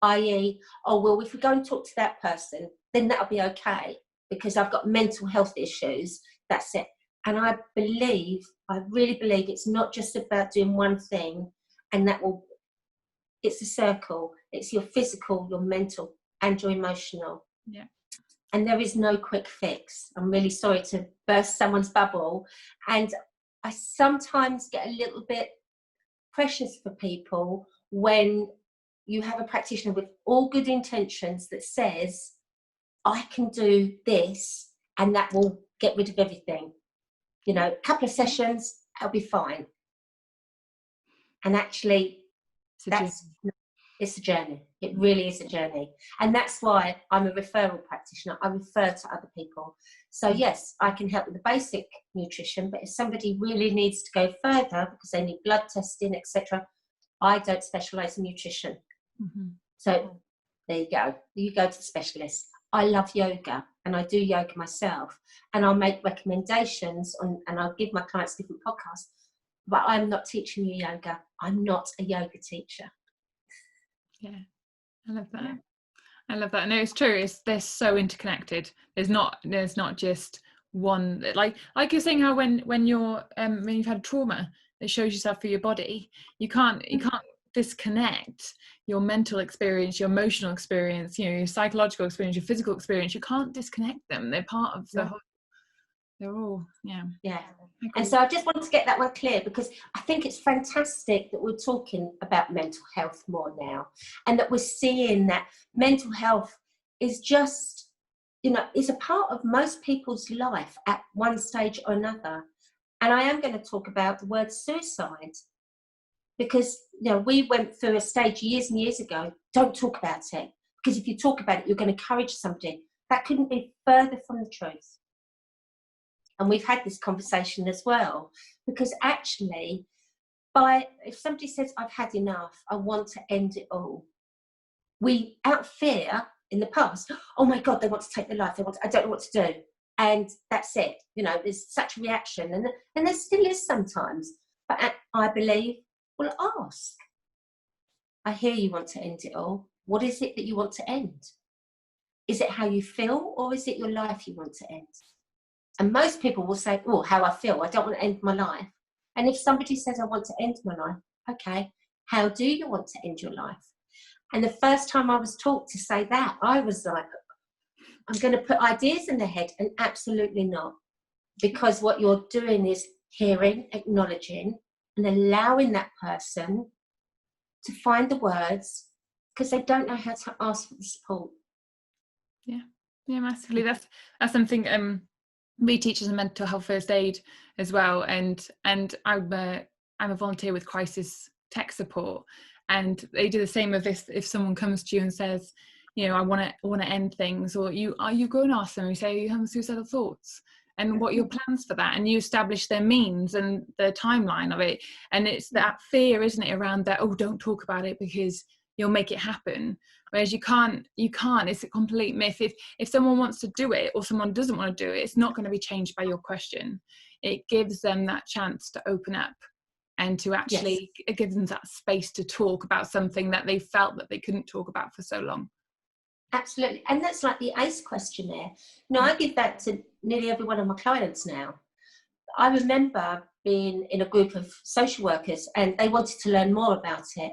i.e., oh, well, if we go and talk to that person, then that'll be okay because I've got mental health issues, that's it. And I really believe it's not just about doing one thing, and it's a circle. It's your physical, your mental, and your emotional. Yeah. And there is no quick fix. I'm really sorry to burst someone's bubble. And I sometimes get a little bit precious for people when you have a practitioner with all good intentions that says, I can do this and that will get rid of everything. You know, a couple of sessions, I'll be fine. And actually, it's a journey. It really is a journey. And that's why I'm a referral practitioner. I refer to other people. So yes, I can help with the basic nutrition, but if somebody really needs to go further because they need blood testing, etc., I don't specialise in nutrition. So there you go. You go to the specialist. I love yoga and I do yoga myself, and I'll make recommendations and I'll give my clients different podcasts, but I'm not teaching you yoga. I'm not a yoga teacher. Yeah, I love that. Yeah. I love that. No, it's true. They're so interconnected. There's not just one, like you're saying how when you've had trauma that shows yourself through your body, you can't disconnect your mental experience, your emotional experience, you know, your psychological experience, your physical experience. You can't disconnect them. They're part of the whole. They're all, yeah. And so I just wanted to get that one clear, because I think it's fantastic that we're talking about mental health more now, and that we're seeing that mental health is just, you know, is a part of most people's life at one stage or another. And I am going to talk about the word suicide, because, you know, we went through a stage years and years ago, don't talk about it, because if you talk about it, you're going to encourage somebody. That couldn't be further from the truth. And we've had this conversation as well, because actually, if somebody says, I've had enough, I want to end it all, we, out of fear in the past, oh my God, they want to take their life, I don't know what to do. And that's it. You know, there's such a reaction. And there still is sometimes. But I believe, well, ask. I hear you want to end it all. What is it that you want to end? Is it how you feel, or is it your life you want to end? And most people will say, oh, how I feel. I don't want to end my life. And if somebody says, I want to end my life, okay, how do you want to end your life? And the first time I was taught to say that, I was like, I'm going to put ideas in their head, and absolutely not. Because what you're doing is hearing, acknowledging, and allowing that person to find the words, because they don't know how to ask for the support. Yeah, massively. That's something we teach as a mental health first aid as well, and I'm a volunteer with crisis tech support, and they do the same with this. If someone comes to you and says, you know, I want to end things, or you go and ask them, you say, you have suicidal thoughts, and what are your plans for that, and you establish their means and the timeline of it. And it's that fear, isn't it, around that, oh, don't talk about it because you'll make it happen. Whereas you can't, it's a complete myth. If someone wants to do it, or someone doesn't want to do it, it's not going to be changed by your question. It gives them that chance to open up, and to actually, it gives them that space to talk about something that they felt that they couldn't talk about for so long. Absolutely. And that's like the ACE questionnaire. You know, I give that to nearly every one of my clients now. I remember being in a group of social workers, and they wanted to learn more about it.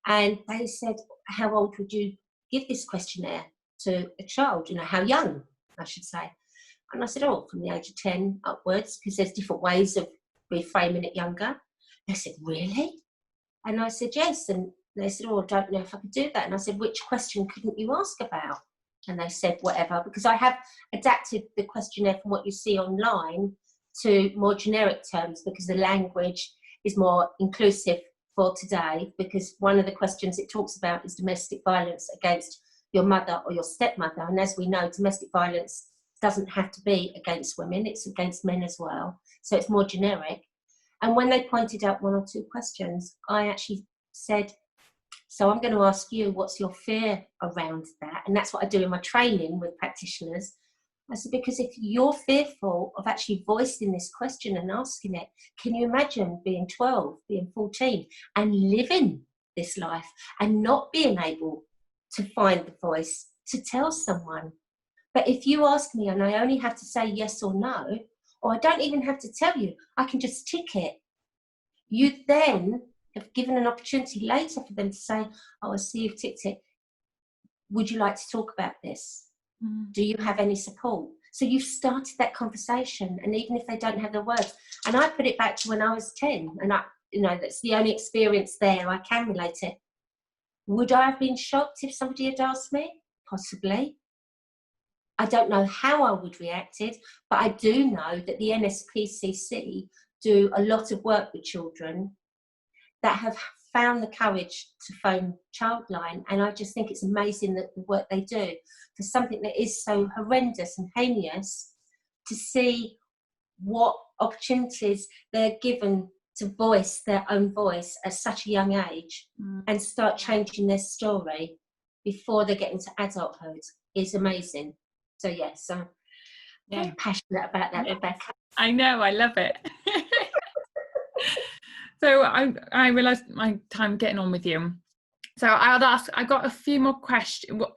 And they said, how old would you give this questionnaire to a child? You know, how young, I should say. And I said, oh, from the age of 10 upwards, because there's different ways of reframing it younger. They said, really? And I said, yes. And they said, oh, I don't know if I could do that. And I said, which question couldn't you ask about? And they said, whatever, because I have adapted the questionnaire from what you see online to more generic terms, because the language is more inclusive for today, because one of the questions it talks about is domestic violence against your mother or your stepmother. And as we know, domestic violence doesn't have to be against women, it's against men as well. So it's more generic. And when they pointed out one or two questions, I actually said, so I'm going to ask you, what's your fear around that? And that's what I do in my training with practitioners. I said, because if you're fearful of actually voicing this question and asking it, can you imagine being 12, being 14 and living this life and not being able to find the voice to tell someone? But if you ask me and I only have to say yes or no, or I don't even have to tell you, I can just tick it. You then have given an opportunity later for them to say, oh, I see you've ticked it. Would you like to talk about this? Do you have any support? So you've started that conversation, and even if they don't have the words, and I put it back to when I was 10, and that's the only experience there I can relate it. Would I have been shocked if somebody had asked me? Possibly. I don't know how I would react it, but I do know that the NSPCC do a lot of work with children that have found the courage to phone Childline, and I just think it's amazing that the work they do for something that is so horrendous and heinous, to see what opportunities they're given to voice their own voice at such a young age and start changing their story before they get into adulthood is amazing. So yes, I'm very passionate about that, Rebecca. I know, I love it. So I realised my time getting on with you. So I got a few more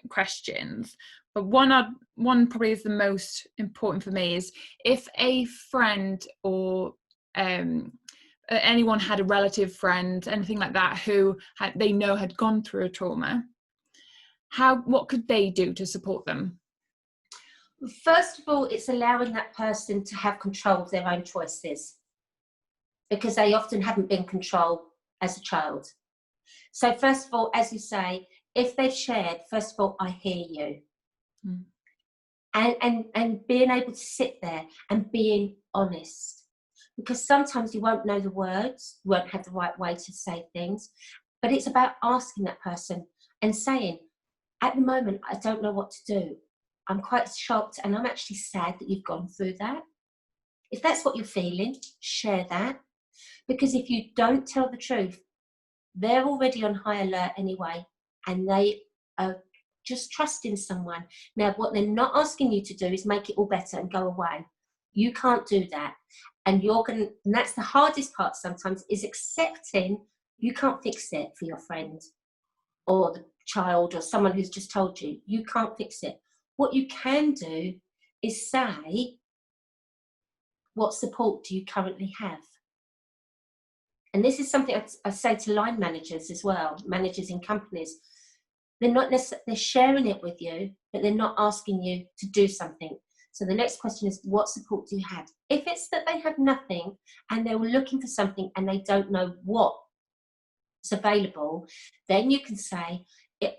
questions, but one probably is the most important for me is if a friend or anyone had a relative friend, anything like that, who they know had gone through a trauma, what could they do to support them? First of all, it's allowing that person to have control of their own choices, because they often haven't been controlled as a child. So first of all, as you say, if they've shared, first of all, I hear you. And being able to sit there and being honest, because sometimes you won't know the words, you won't have the right way to say things, but it's about asking that person and saying, at the moment, I don't know what to do. I'm quite shocked and I'm actually sad that you've gone through that. If that's what you're feeling, share that. Because if you don't tell the truth, they're already on high alert anyway, and they are just trusting someone. Now, what they're not asking you to do is make it all better and go away. You can't do that. And and that's the hardest part sometimes, is accepting you can't fix it for your friend or the child or someone who's just told you. You can't fix it. What you can do is say, what support do you currently have? And this is something I say to line managers as well, managers in companies. They're not necessarily, they're sharing it with you, but they're not asking you to do something. So the next question is, what support do you have? If it's that they have nothing and they're looking for something and they don't know what's available, then you can say,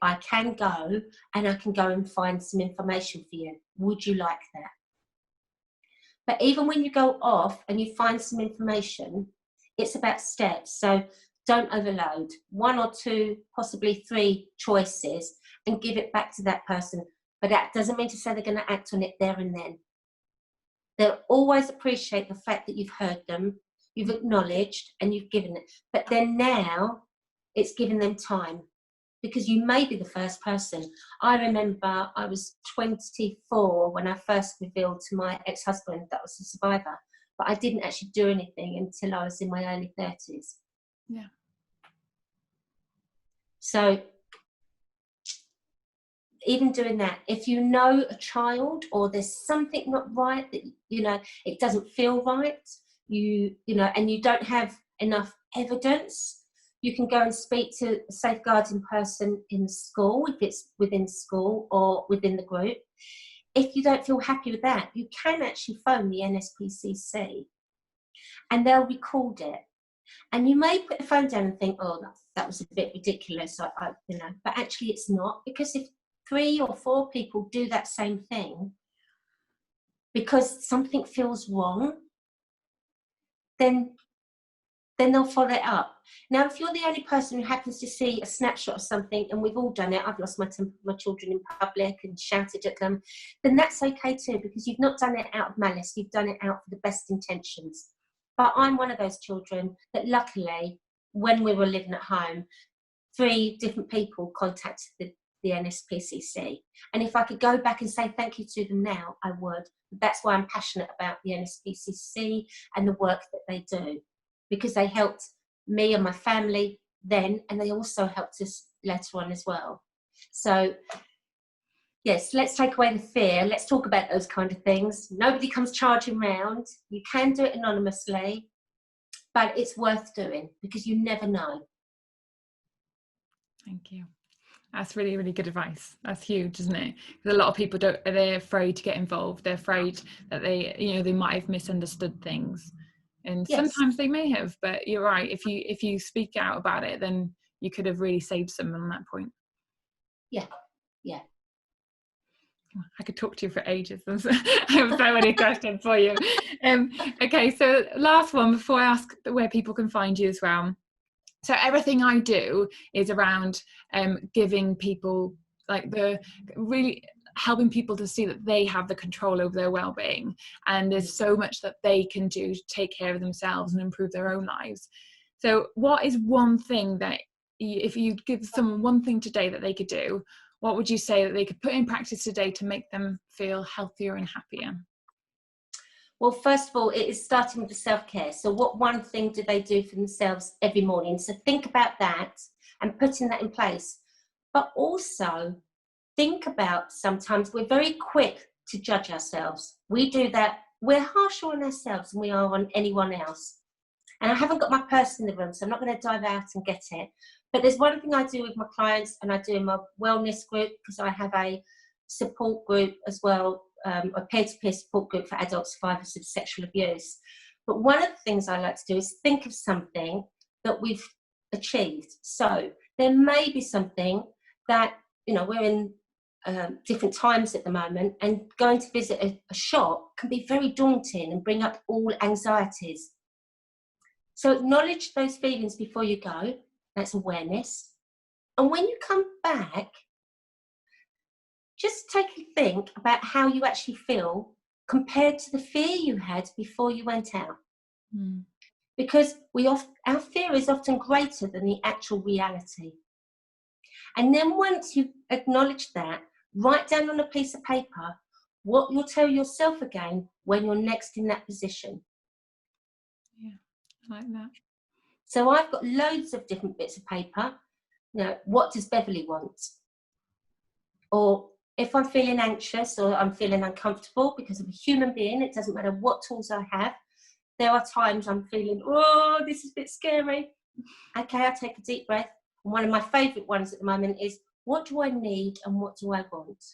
I can go and I can go and find some information for you. Would you like that? But even when you go off and you find some information, it's about steps. So don't overload. 1 or 2, possibly 3 choices and give it back to that person. But that doesn't mean to say they're going to act on it there and then. They'll always appreciate the fact that you've heard them, you've acknowledged, and you've given it. But then now it's giving them time, because you may be the first person. I remember I was 24 when I first revealed to my ex-husband that I was a survivor, but I didn't actually do anything until I was in my early 30s. Yeah. So even doing that, if you know a child or there's something not right, that it doesn't feel right, and you don't have enough evidence, you can go and speak to a safeguarding person in school, if it's within school or within the group. If you don't feel happy with that, you can actually phone the NSPCC and they'll record it. And you may put the phone down and think, oh, that was a bit ridiculous, but actually it's not, because if 3 or 4 people do that same thing because something feels wrong, then they'll follow it up. Now, if you're the only person who happens to see a snapshot of something, and we've all done it, I've lost my temper with my children in public and shouted at them, then that's okay too, because you've not done it out of malice, you've done it out for the best intentions. But I'm one of those children that luckily, when we were living at home, 3 different people contacted the NSPCC. And if I could go back and say thank you to them now, I would. That's why I'm passionate about the NSPCC and the work that they do, because they helped me and my family then, and they also helped us later on as well. So yes, let's take away the fear. Let's talk about those kind of things. Nobody comes charging round. You can do it anonymously, but it's worth doing, because you never know. Thank you. That's really, really good advice. That's huge, isn't it? Because a lot of people they're afraid to get involved. They're afraid that they might have misunderstood things. And yes, sometimes they may have, but you're right. If you speak out about it, then you could have really saved someone on that point. Yeah. I could talk to you for ages. I have so many questions for you. Okay, so last one before I ask where people can find you as well. So everything I do is around giving people, like, the really helping people to see that they have the control over their well-being, and there's so much that they can do to take care of themselves and improve their own lives. So what is one thing that if you give someone one thing today that they could do, what would you say that they could put in practice today to make them feel healthier and happier? Well, first of all, it is starting with the self-care. So what one thing do they do for themselves every morning? So think about that and putting that in place. But also think about, sometimes we're very quick to judge ourselves. We do that. We're harsher on ourselves than we are on anyone else. And I haven't got my purse in the room, so I'm not going to dive out and get it. But there's one thing I do with my clients, and I do in my wellness group, because I have a support group as well, a peer-to-peer support group for adult survivors of sexual abuse. But one of the things I like to do is think of something that we've achieved. So there may be something that, you know, we're in different times at the moment, and going to visit a shop can be very daunting and bring up all anxieties. So acknowledge those feelings before you go. That's awareness. And when you come back, just take a think about how you actually feel compared to the fear you had before you went out. Because our fear is often greater than the actual reality. And then once you acknowledge that, write down on a piece of paper what you'll tell yourself again when you're next in that position. Yeah, I like that. So I've got loads of different bits of paper. You know, what does Beverley want? Or if I'm feeling anxious or I'm feeling uncomfortable, because I'm a human being, it doesn't matter what tools I have. There are times I'm feeling, oh, this is a bit scary. Okay, I take a deep breath. And one of my favourite ones at the moment is, what do I need and what do I want?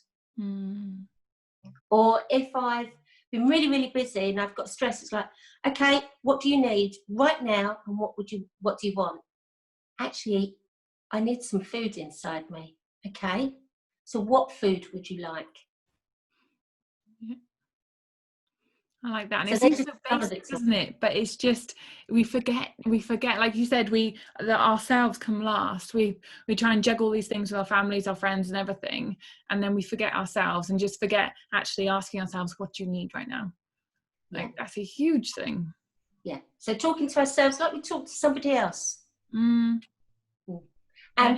Or if I've been really, really busy and I've got stress, it's like, okay, what do you need right now and what do you want? Actually, I need some food inside me. Okay, so what food would you like? I like that. And So it's so basic, isn't it? But it's just, we forget, like you said, that ourselves come last. We try and juggle these things with our families, our friends and everything. And then we forget ourselves and just forget actually asking ourselves, what do you need right now? Like, that's a huge thing. Yeah. So talking to ourselves like we talk to somebody else. And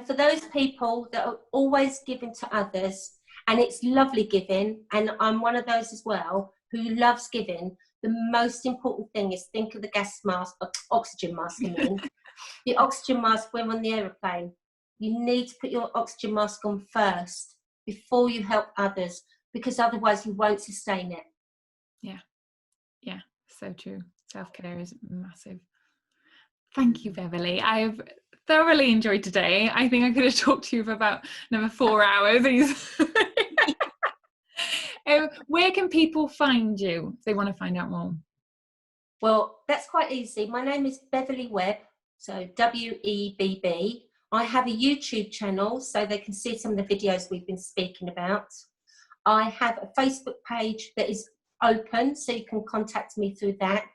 for those people that are always giving to others, and it's lovely giving, and I'm one of those as well, who loves giving, the most important thing is think of the gas mask, oxygen mask, the oxygen mask when on the aeroplane. You need to put your oxygen mask on first before you help others, because otherwise you won't sustain it. Yeah, so true. Self-care is massive. Thank you, Beverley. I've thoroughly enjoyed today. I think I could have talked to you for about another 4 hours. Where can people find you if they want to find out more? Well, that's quite easy. My name is Beverley Webb, so W-E-B-B. I have a YouTube channel so they can see some of the videos we've been speaking about. I have a Facebook page that is open, so you can contact me through that.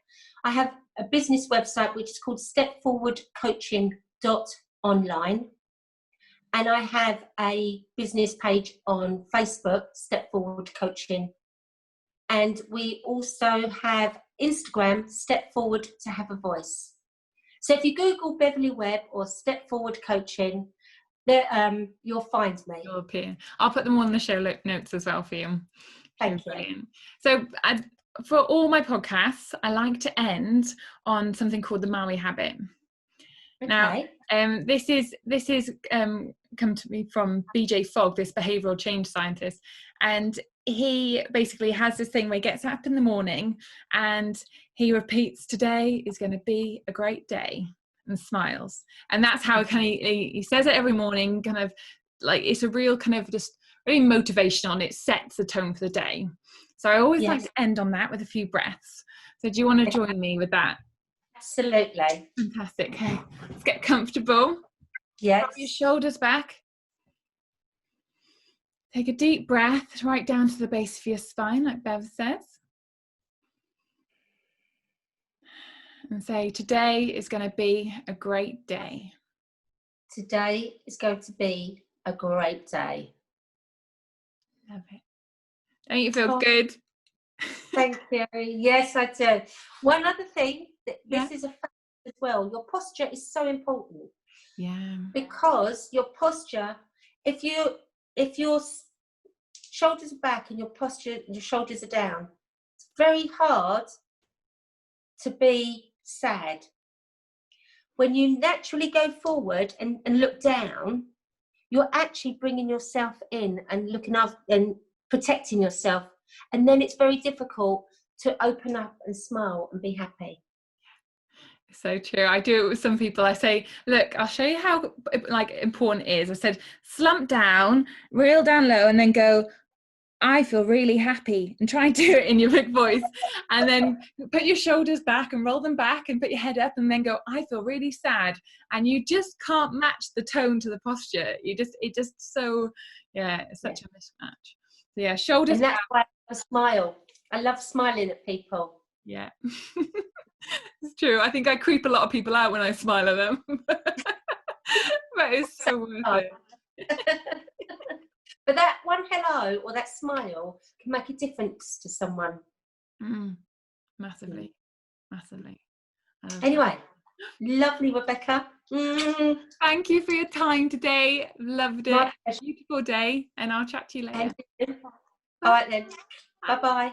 I have a business website which is called stepforwardcoaching.online. And I have a business page on Facebook, Step Forward Coaching. And we also have Instagram, Step Forward to Have a Voice. So if you Google Beverley Webb or Step Forward Coaching, there, you'll find me. You'll appear. I'll put them on the show notes as well for you. Thank you. So for all my podcasts, I like to end on something called the Maui Habit. Okay. Now, this is come to me from BJ Fogg, this behavioural change scientist, and he basically has this thing where he gets up in the morning and he repeats, "Today is going to be a great day," and smiles. And that's how he says it every morning. Kind of like, it's a real kind of just really motivational, and it sets the tone for the day. So I always like to end on that with a few breaths. So do you want to join me with that? Absolutely. Fantastic. Okay, let's get comfortable. Yes. Drop your shoulders back. Take a deep breath right down to the base of your spine, like Bev says. And say, today is going to be a great day. Today is going to be a great day. Love it. Don't you feel good? Thank you. Yes, I do. One other thing, this is a fact as well. Your posture is so important. Yeah. Because your posture, if your shoulders are back and your shoulders are down, it's very hard to be sad. When you naturally go forward and look down, you're actually bringing yourself in and looking after and protecting yourself. And then it's very difficult to open up and smile and be happy. So true. I do it with some people. I say, look, I'll show you how important it is. I said, slump down, reel down low, and then go, I feel really happy, and try and do it in your big voice. And then put your shoulders back and roll them back and put your head up and then go, I feel really sad. And you just can't match the tone to the posture. It's such a mismatch. So yeah, shoulders and that's back. why I love a smile. I love smiling at people. Yeah. It's true. I think I creep a lot of people out when I smile at them. But it's so worth it. But that one hello or that smile can make a difference to someone. Massively. Anyway, lovely, Rebecca. Thank you for your time today. Loved it. My Beautiful day, and I'll chat to you later. All right then. Bye-bye.